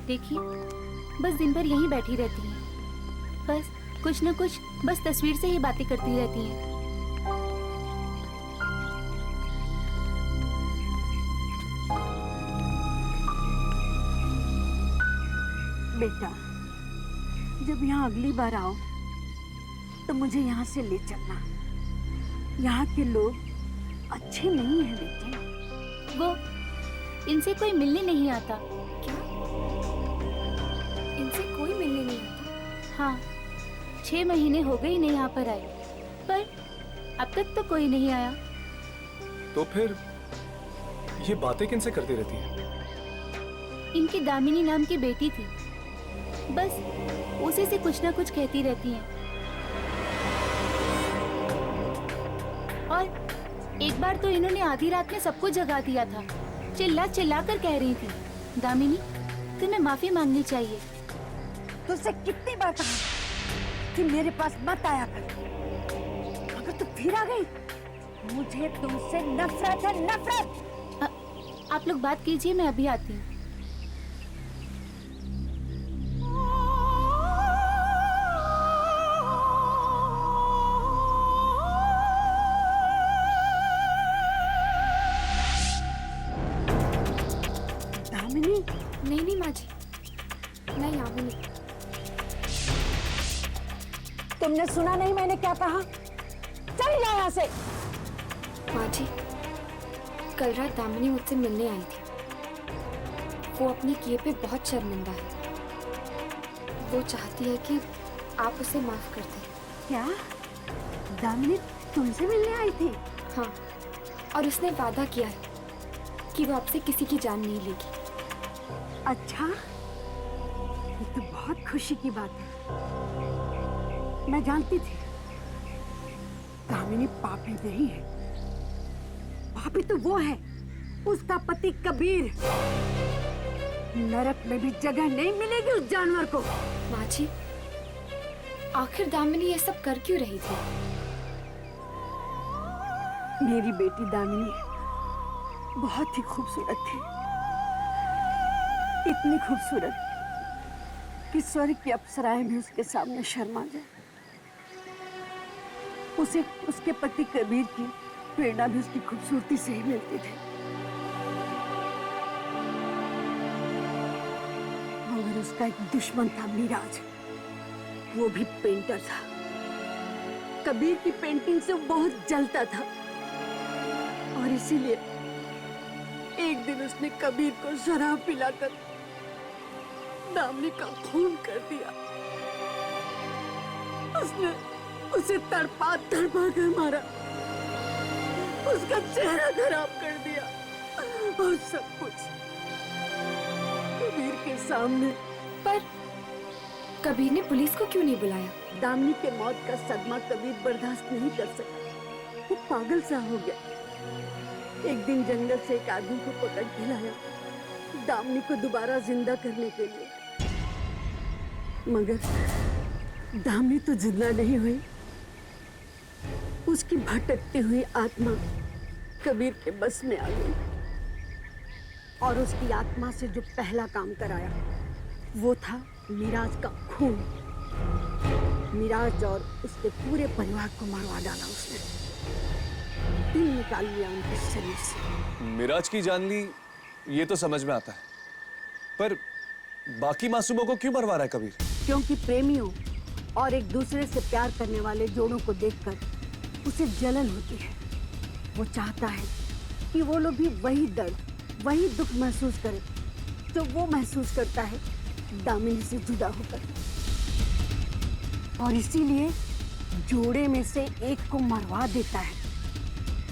देखिए, बस दिन भर यहीं बैठी रहती हैं। बस कुछ न कुछ बस तस्वीर से ही बातें करती रहती हैं। बेटा, जब यहाँ अगली बार आओ तो मुझे यहाँ से ले चलना। यहाँ के लोग अच्छे नहीं हैं बेटे। वो इनसे कोई मिलने नहीं आता। इनसे कोई मिलने नहीं आता? हाँ, 6 महीने हो गए इन्हें यहाँ पर आए, पर अब तक तो कोई नहीं आया। तो फिर ये बातें किनसे करती रहती है? इनकी दामिनी नाम की बेटी थी, बस उसी से कुछ ना कुछ कहती रहती हैं। और एक बार तो इन्होंने आधी रात में सबको जगा दिया था। चिल्ला चिल्ला कर कह रही थी, दामिनी तुम्हें माफी मांगनी चाहिए। तुझसे कितनी बार कहा कि मेरे पास मत आया कर, मगर तू फिर आ गई। मुझे तुमसे नफरत है, नफरत। आप लोग बात कीजिए, मैं अभी आती हूँ। दामिनी? नहीं माँ जी, मैं यामिनी। तुमने सुना नहीं मैंने क्या कहा? चल जाओ यहाँ से। माँ जी, कल रात दामिनी मुझसे मिलने आई थी। वो अपने किए पे बहुत शर्मिंदा है। वो चाहती है कि आप उसे माफ कर दें। क्या दामिनी तुमसे मिलने आई थी? हाँ, और उसने वादा किया है कि वो आपसे किसी की जान नहीं लेगी। अच्छा, ये तो बहुत खुशी की बात है। मैं जानती थी दामिनी पापी नहीं है। पापी तो वो है, उसका पति कबीर। नरक में भी जगह नहीं मिलेगी उस जानवर को। माँ जी, आखिर दामिनी ये सब कर क्यों रही थी? मेरी बेटी दामिनी बहुत ही खूबसूरत थी, इतनी खूबसूरत कि स्वर्ग की अप्सराएं भी उसके सामने शर्मा जाए। उसे उसके पति कबीर की प्रेरणा भी उसकी खूबसूरती से ही मिलती थी। मगर उसका एक दुश्मन था, मिराज। वो भी पेंटर था। कबीर की पेंटिंग से बहुत जलता था और इसीलिए एक दिन उसने कबीर को शराब पिलाकर दामिनी का खून कर दिया। उसने उसे तड़पा तड़पा कर मारा, उसका चेहरा खराब कर दिया और सब कुछ कबीर के सामने। पर कबीर ने पुलिस को क्यों नहीं बुलाया? दामिनी के मौत का सदमा कबीर बर्दाश्त नहीं कर सका, वो पागल सा हो गया। एक दिन जंगल से एक आदमी को पकड़ के लाया दामिनी को दोबारा जिंदा करने के लिए, मगर दामिनी तो जिंदा नहीं हुई। उसकी भटकती हुई आत्मा कबीर के बस में आ गई और उसकी आत्मा से जो पहला काम कराया वो था मिराज का खून। मिराज और उसके पूरे परिवार को मरवा डाला उसने, दिल निकाल लिया उनके शरीर से। मिराज की जान ली ये तो समझ में आता है, पर बाकी मासूमों को क्यों मरवा रहा है कबीर? क्योंकि प्रेमियों और एक दूसरे से प्यार करने वाले जोड़ों को देखकर उसे जलन होती है। वो चाहता है कि वो लोग भी वही दर्द, वही दुख महसूस करें जो वो महसूस करता है दामिनी से जुदा होकर, और इसीलिए जोड़े में से एक को मरवा देता है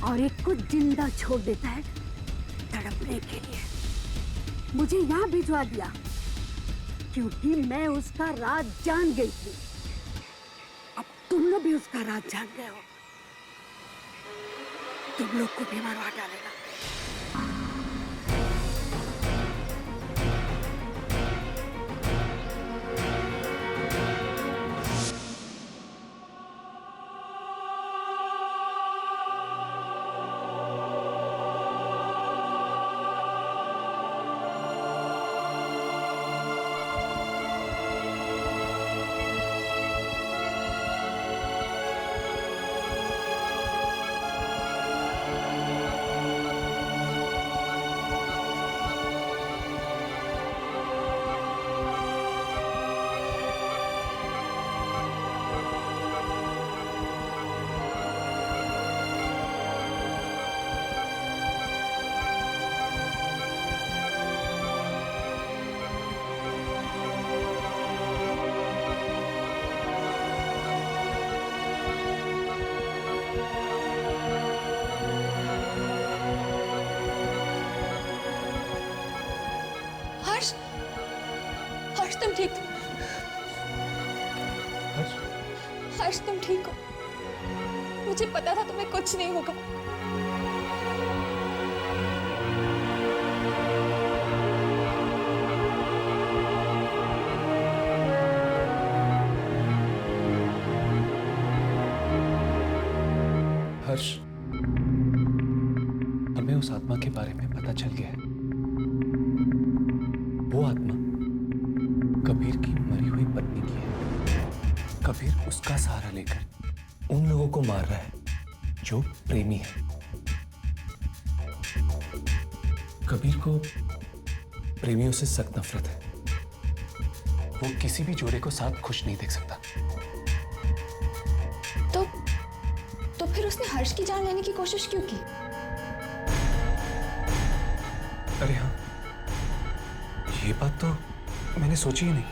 और एक को जिंदा छोड़ देता है तड़पने के लिए। मुझे यहाँ भिजवा दिया क्योंकि मैं उसका राज जान गई थी। अब तुम लोग भी उसका राज जान गए हो, तुम लोग को भी मरवा डालेगा। हर्ष तुम ठीक हो? हर्ष तुम ठीक हो? मुझे पता था तुम्हें कुछ नहीं होगा। हर्ष, हमें उस आत्मा के बारे में पता चल गया है। वो आत्मा कबीर की मरी हुई पत्नी की है। कबीर उसका सहारा लेकर उन लोगों को मार रहा है जो प्रेमी है। कबीर को प्रेमियों से सख्त नफरत है। वो किसी भी जोड़े को साथ खुश नहीं देख सकता। तो फिर उसने हर्ष की जान लेने की कोशिश क्यों की? अरे हाँ, ये बात तो मैंने सोची ही नहीं।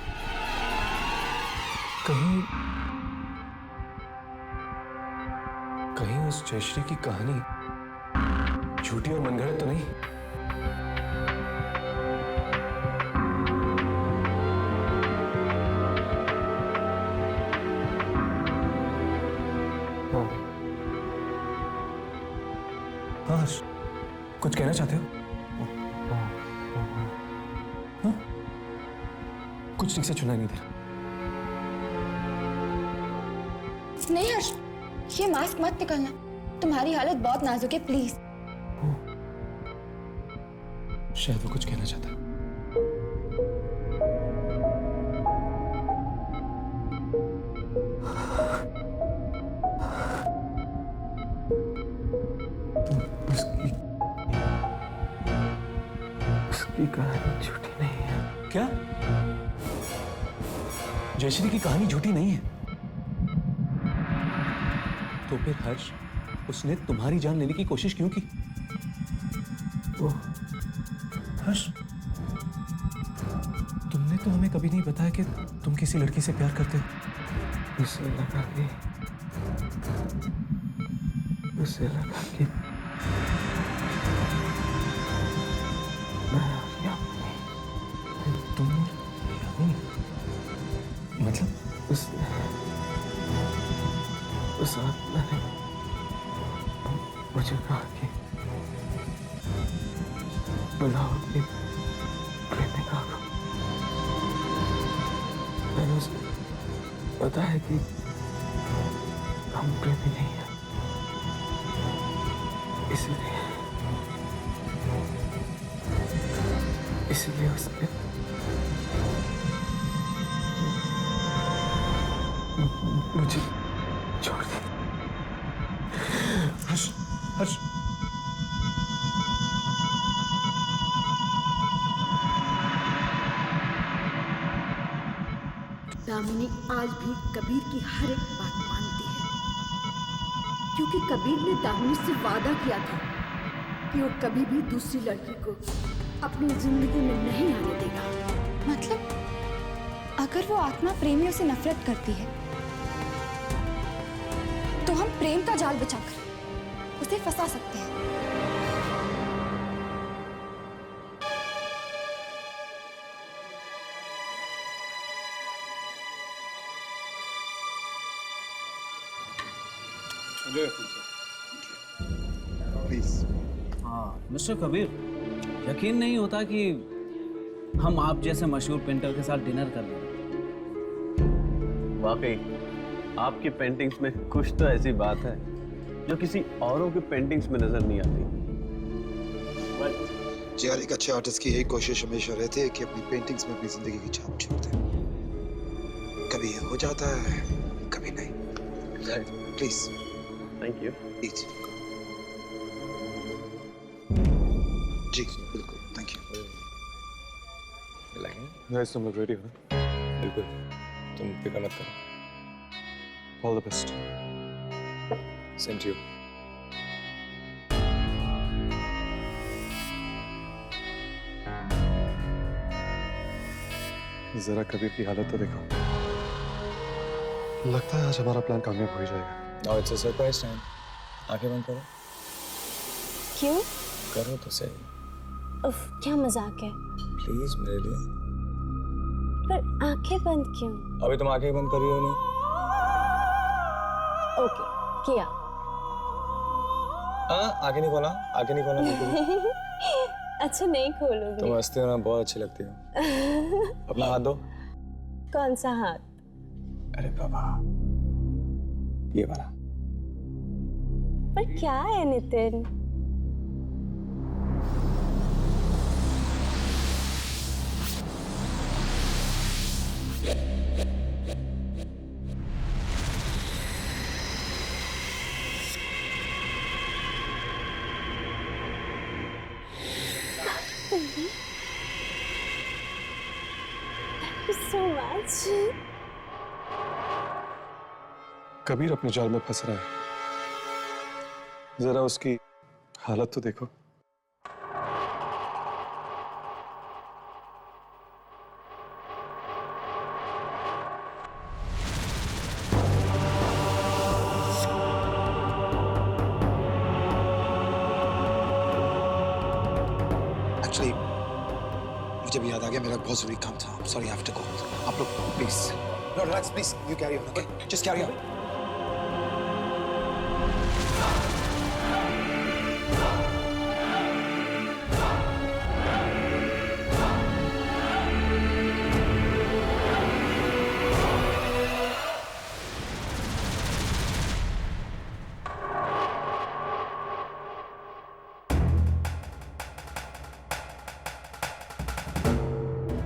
कहीं उस जयश्री की कहानी झूठी और मनगढ़ंत तो नहीं? हाँ हर्ष, कुछ कहना चाहते हो? हाँ? कुछ ठीक से सुनाई नहीं दे रहा। नहीं हर्ष, ये मास्क मत निकालना, तुम्हारी हालत बहुत नाजुक है, प्लीज। शायद वो कुछ कहना चाहता है। उसकी कहानी झूठी नहीं है। क्या? जयश्री की कहानी झूठी नहीं है? तो फिर हर्ष, उसने तुम्हारी जान लेने की कोशिश क्यों की? वो हर्ष, तुमने तो हमें कभी नहीं बताया कि तुम किसी लड़की से प्यार करते हो। उसे लगा कि मैं तुम मतलब उस आत्मा ने मुझे कहा कि बुलाओ अपनी प्रेमिका को। मैंने उसे बताया कि हम प्रेमी नहीं हैं, इसलिए उसने मुझे छोड़ दिया। हर्ष, हर्ष, दामिनी आज भी कबीर की हर एक बात मानती है, क्योंकि कबीर ने दामिनी से वादा किया था कि वो कभी भी दूसरी लड़की को अपनी जिंदगी में नहीं आने देगा। मतलब अगर वो आत्मा प्रेमियों से नफरत करती है तो हम प्रेम का जाल बिछाकर उसे फंसा सकते हैं। प्लीज। हाँ मिस्टर कबीर, यकीन नहीं होता कि हम आप जैसे मशहूर पेंटर के साथ डिनर कर रहे हैं। वाकई आपकी पेंटिंग्स में कुछ तो ऐसी बात है जो किसी औरों की पेंटिंग्स में नजर नहीं आती। यार एक अच्छे आर्टिस्ट की यही कोशिश हमेशा रहती है कि अपनी पेंटिंग्स में अपनी जिंदगी की छाप छोड़ दे। कभी ये हो जाता है, कभी नहीं। प्लीज। Thank you. प्लीज। जी बिल्कुल, थैंक यू। गाइस तुम लोग रेडी हो ना? बिल्कुल, तुम फिक्र मत करो। All the best. Same to you. जरा कबीर की हालत तो देखो। लगता है आज हमारा प्लान कामयाब हो ही जाएगा। Now it's a surprise time. आंखें बंद करो। क्यों? करो तो सही। उफ, क्या मजाक है। प्लीज मेरे लिए। पर आंखें बंद क्यों? अभी तुम आंखें बंद कर रही हो नहीं? ओके, किया। आंखें नहीं खोला, आंखें नहीं खोला बिल्कुल। अच्छा नहीं खोलोगे। तुम हंसते हो ना, बहुत अच्छी लगती हो। अपना हाथ दो। कौन सा हाथ? अरे बाबा, ये वाला। पर क्या है Nitin? Thank you so much. Kabir अपने जाल में फंस रहा है, जरा उसकी हालत तो देखो। एक्चुअली मुझे भी याद आ गया, मेरा बहुत जरूरी काम था। Sorry, I have to go. आप लोग please, no relax please, you carry on, okay? Just carry on.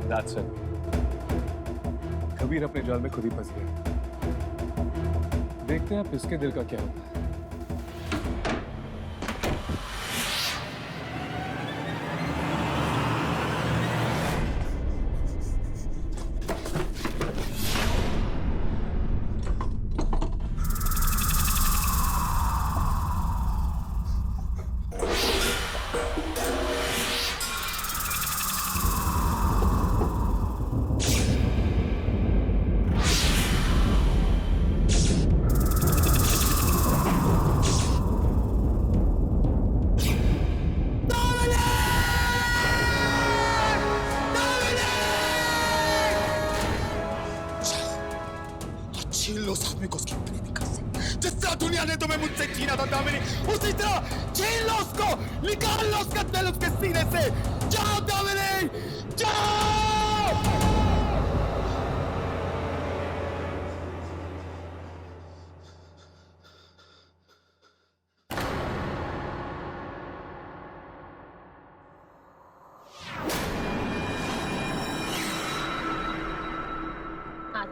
That's it. Kabir अपने जाल में खुद ही फंस गया। देखते हैं अब इसके दिल का क्या होता है। छीन लो उस आदमी को उसकी अपनी निकाल से। जिस तरह दुनिया ने तुम्हें मुझसे छीना था दामिनी, उसी तरह छीन लो उसको, निकाल लो उसका दिल उसके सीने से। जाओ दामिनी, जाओ।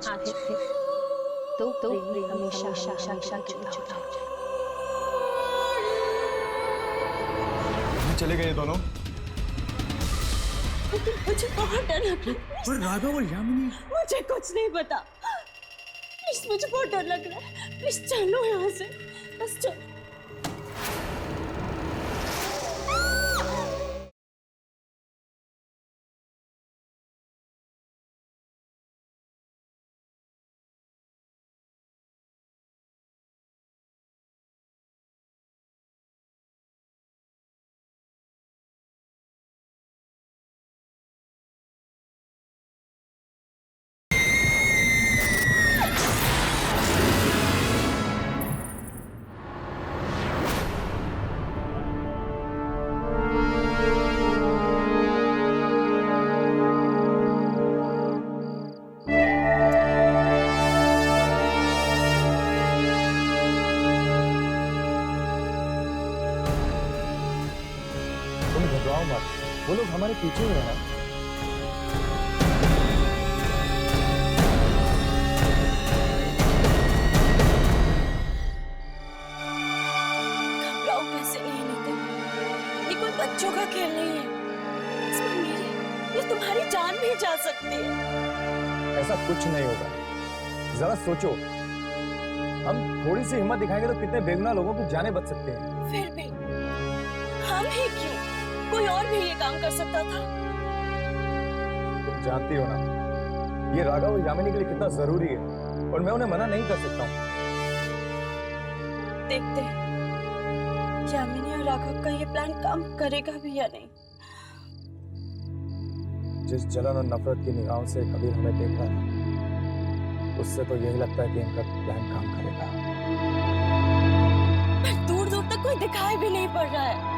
आज फिर तो प्रेमी हमेशा जुड़ा होता है। चले गए दोनों। मुझे बहुत डर लग रहा है। राघव और यामिनी, मुझे कुछ नहीं पता। प्लीज मुझे बहुत डर लग रहा है। प्लीज चलो यहाँ से, बस चलो। वो लोग हमारे पीछे ही हैं। घबराओ कैसे नहीं नितिन, ये कोई बच्चों का खेल नहीं है। इसमें मेरी या तुम्हारी जान भी जा सकती है। ऐसा कुछ नहीं होगा, जरा सोचो। हम थोड़ी सी हिम्मत दिखाएंगे तो कितने बेगुनाह लोगों की जानें बच सकते हैं। फिर भी हम ही क्यों, कोई और भी ये काम कर सकता था। तुम जानती हो ना, ये राघव और यामिनी के लिए कितना जरूरी है, और मैं उन्हें मना नहीं कर सकता हूँ। देखते हैं यामिनी और राघव का ये प्लान काम करेगा भी या नहीं। जिस जलन और नफरत की निगाहों से कबीर हमें देख रहा था, उससे तो यही लगता है कि इनका प्लान काम करेगा। पर दूर दूर तक कोई दिखाई भी नहीं पड़ रहा है।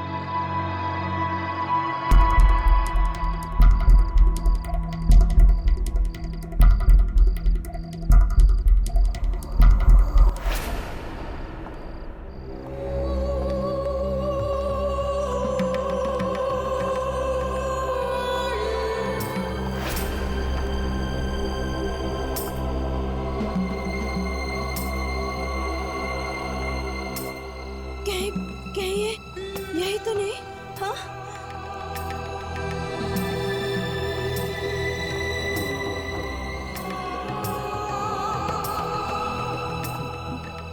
यही तो नहीं, हाँ?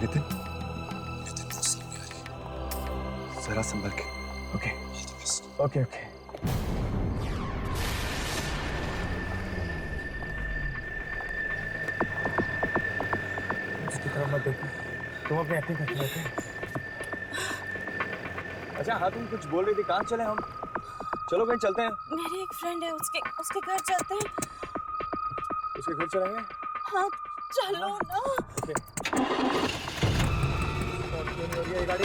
नितिन, नितिन बहुत सामने आ रही है, जरा संभल के। Okay okay okay. उसकी तरफ मत देखो, तुम अपनी एक्टिंग करते रहते। अच्छा हाँ, तुम कुछ बोल रही थी, कहाँ चले हम? चलो कहीं चलते हैं। मेरी एक फ्रेंड है, उसके घर चलते हैं। उसके घर चलेंगे? हाँ चलो ना। ओके। ये गाड़ी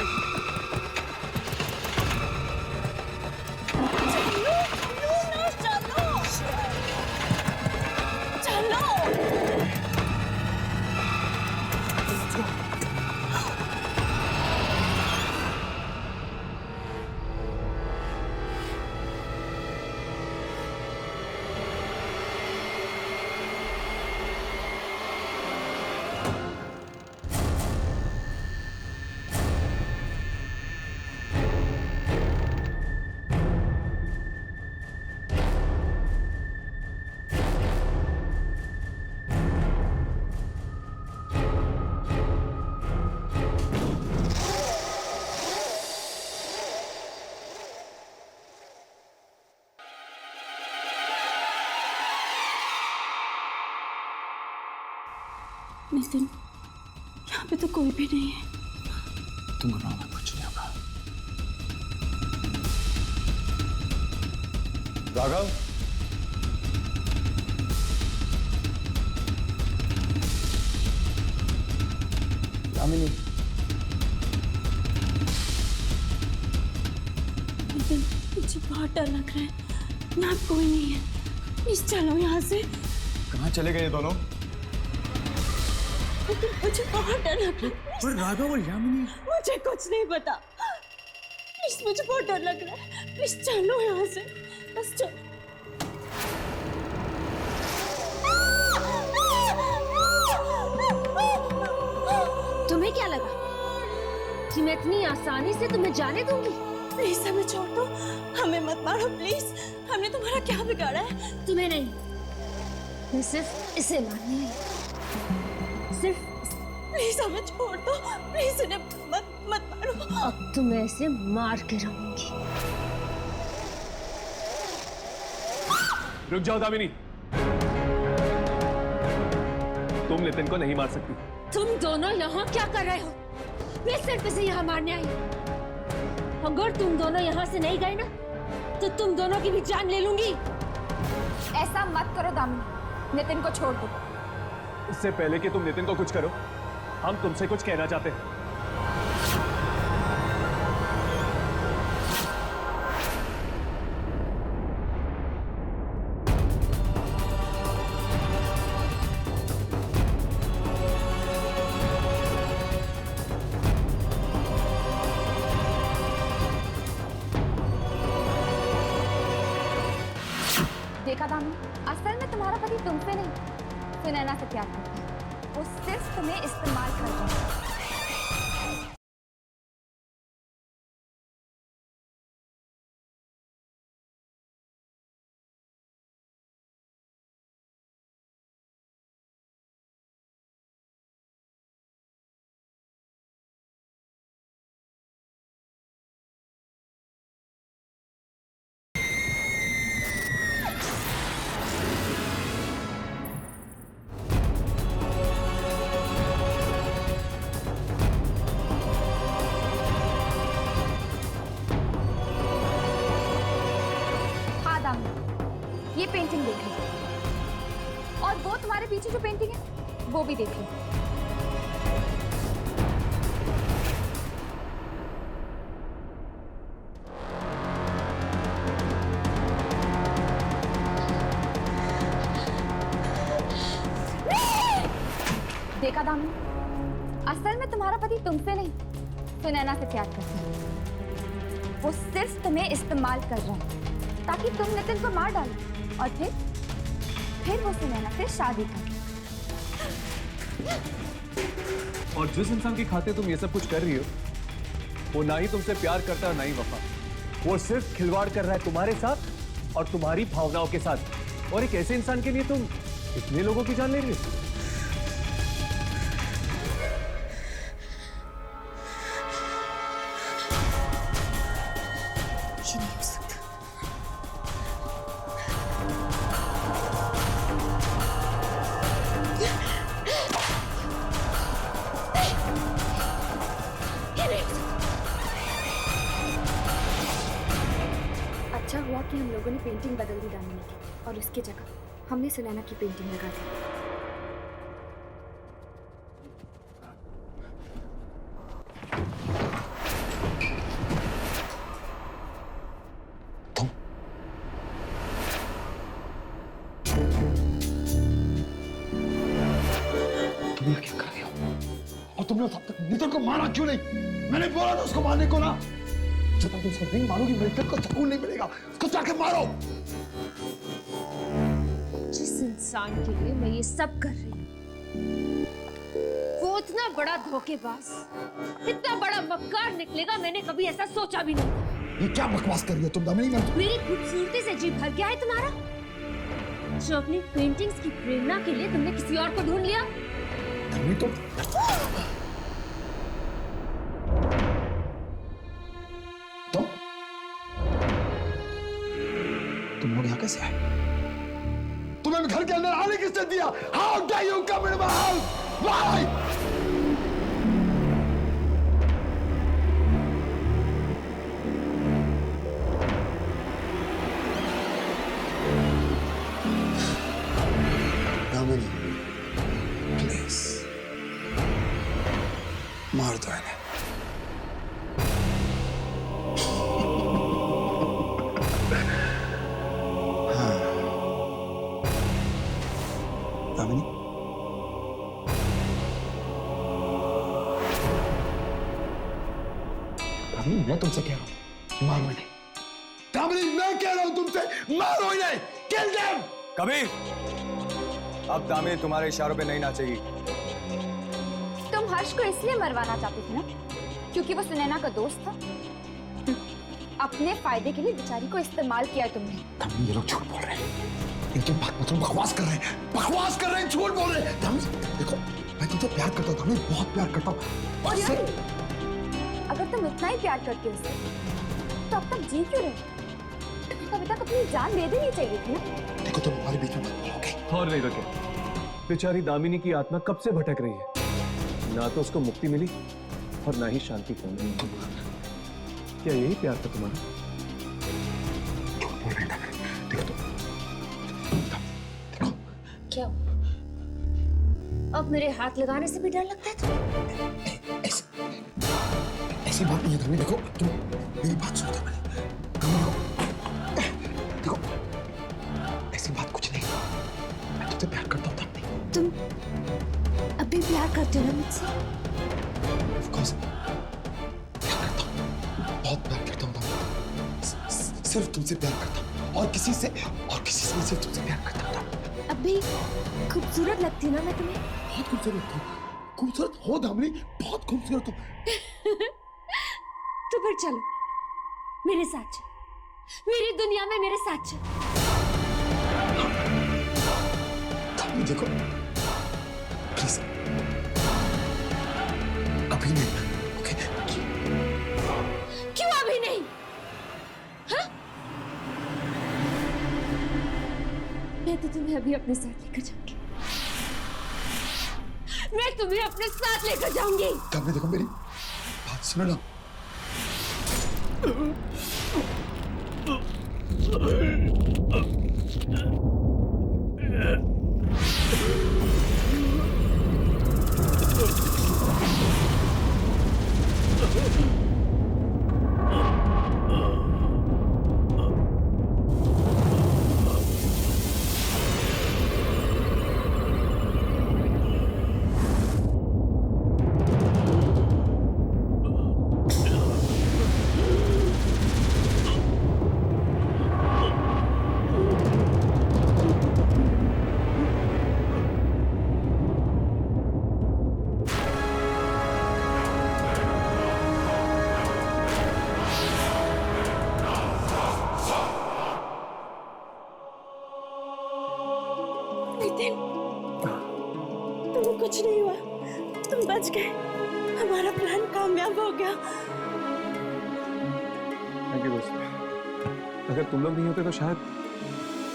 नितिन, यहाँ पे तो कोई भी नहीं है। तुम घबराओ मत, कुछ नहीं होगा। राघव, दामिनी लेकिन मुझे बहुत डर लग रहा है, यहाँ कोई नहीं है, प्लीज चलो यहाँ से। कहाँ चले गए ये दोनों? लेकिन मुझे बहुत डर लग रहा है। पर राघव और यामिनी मुझे कुछ नहीं पता, प्लीज मुझे बहुत डर लग रहा है, प्लीज चलो यहाँ से, बस चलो। तुम्हें क्या लगा कि मैं इतनी आसानी से तुम्हें जाने दूंगी? प्लीज हमें छोड़ दो, हमें मत मारो प्लीज, हमने तुम्हारा क्या बिगाड़ा है? तुम्हें नहीं, मैं सिर्फ इसे मारने आई, सिर्फ प्लीज हमें छोड़ दो, प्लीज उन्हें मत मारो। अब तुम्हें इसे मार के रहूंगी। रुक जाओ दामिनी, तुम नितिन को नहीं मार सकती। तुम दोनों यहाँ क्या कर रहे हो? मैं सिर्फ इसे यहाँ मारने आई हूँ। अगर तुम दोनों यहाँ से नहीं गए ना, तो तुम दोनों की भी जान ले लूंगी। ऐसा मत करो दामिनी, नितिन को छोड़ दो। इससे पहले कि तुम नितिन को कुछ करो, हम तुमसे कुछ कहना चाहते हैं। देखा दामिनी, असल में तुम्हारा पति तुमसे नहीं, सुनैना से प्यार करता है। वो सिर्फ तुम्हें इस्तेमाल कर रहा है। ये पेंटिंग देख लो, और वो तुम्हारे पीछे जो पेंटिंग है वो भी देख लो। देखा दामिनी, असल में तुम्हारा पति तुमसे नहीं, सुनैना से प्यार करता है। वो सिर्फ तुम्हें इस्तेमाल कर रहा है ताकि तुम नितिन को मार डालो, और फिर वो सुनैना से शादी कर। और जिस इंसान की खातिर तुम ये सब कुछ कर रही हो, वो ना ही तुमसे प्यार करता है, ना ही वफा। वो सिर्फ खिलवाड़ कर रहा है तुम्हारे साथ और तुम्हारी भावनाओं के साथ। और एक ऐसे इंसान के लिए तुम इतने लोगों की जान ले रही हो? ये नहीं हो सकता। अच्छा हुआ कि हम लोगों ने पेंटिंग बदल दी दामिनी की, और उसकी जगह हमने सुनैना की पेंटिंग लगा दी। तुम क्या कर रही हो? और तुमने तब तक नितिन को मारा क्यों नहीं? मैंने बोला था उसको मारने को ना। जब तक तुम उसको नहीं मारोगी, मेरे दिल को सुकून नहीं मिलेगा। उसको जाके मारो। जिस इंसान के लिए मैं ये सब कर रही हूँ, वो इतना बड़ा धोखेबाज, इतना बड़ा मक्कार निकलेगा, मैंने कभी ऐसा सोचा भी नहीं। ये क्या बकवास कर रही हो तुम दामिनी? मेरी खूबसूरती से जी भर गया है तुम्हारा, जो अपनी पेंटिंग्स की प्रेरणा के लिए तुमने किसी और को ढूंढ लिया। दामिनी तुम लोग यहाँ कैसे आए? तुम्हें घर के अंदर आने किसने दिया? How dare you come in my house? Why? Damini, please. मार दो इन्हें। हाँ। दामिनी, दामिनी मैं तुमसे कह रहा हूँ मारो इन्हें। दामिनी मैं कह रहा हूं तुमसे मारो इन्हें, किल देम। कबीर, अब दामिनी तुम्हारे इशारों पे नहीं नाचेगी। तुम हर्ष को इसलिए मरवाना चाहते थे ना क्योंकि वो सुनैना का दोस्त था। अपने फायदे के लिए बेचारी को इस्तेमाल किया तुमने। दामिनी ये लोग झूठ बोल रहे हैं, इनके बात मतलब बकवास कर रहे हैं, बकवास कर रहे हैं, झूठ बोल रहे हैं। दामिनी देखो मैं तुमसे प्यार करता हूँ, दामिनी बहुत प्यार करता हूँ। और यार, अगर तुम इतना ही प्यार करते हो उसे तो अब तक जी क्यों रहे? अभी तक अपनी जान दे देनी चाहिए थी ना। देखो तुम हमारे बीच में मत बोलोगे। और नहीं तो क्या, बेचारी दामिनी की आत्मा कब से भटक रही है, ना तो उसको मुक्ति मिली और ना ही शांति पानी। क्या यही प्यार था तुम्हारा? क्या अब मेरे हाथ लगाने से भी डर लगता है तुम्हें? ऐसी बात नहीं है दामिनी, देखो तुम मेरी बात सुनो दामिनी। देखो ऐसी बात कुछ नहीं, मैं तुझसे प्यार करता हूँ दामिनी। तुम अभी प्यार करते हो ना मुझसे? Of course, प्यार करता हूँ, बहुत प्यार करता हूँ दामिनी। सिर्फ तुमसे प्यार करता हूँ और किसी से नहीं, सिर्फ तुमसे प्यार करता हूँ दामिनी। अभी खूबसूरत लगती हूँ ना मैं तुम्हें? बहुत खूबसूरत हो, खूबसूरत हो दामिनी, बहुत खूबसूरत हो। तो फिर चलो मेरे साथ चल, मेरी दुनिया में मेरे साथ चल। दामिनी देखो प्लीज, अभी नहीं, ओके? क्यों अभी नहीं? हाँ? मैं तो तुम्हें अभी अपने साथ लेकर जाऊंगी, मैं तुम्हें अपने साथ लेकर जाऊंगी। दामिनी देखो मेरी बात सुनो ना। नितिन, तुम कुछ नहीं हुआ, तुम बच गए, हमारा प्लान कामयाब हो गया। थैंक यू दोस्त, अगर तुम लोग नहीं होते तो शायद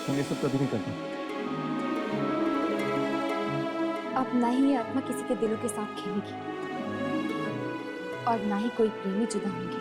हम ये सब कभी नहीं करते। अब ना ही ये आत्मा किसी के दिलों के साथ खेलेगी और ना ही कोई प्रेमी जुदा होंगे।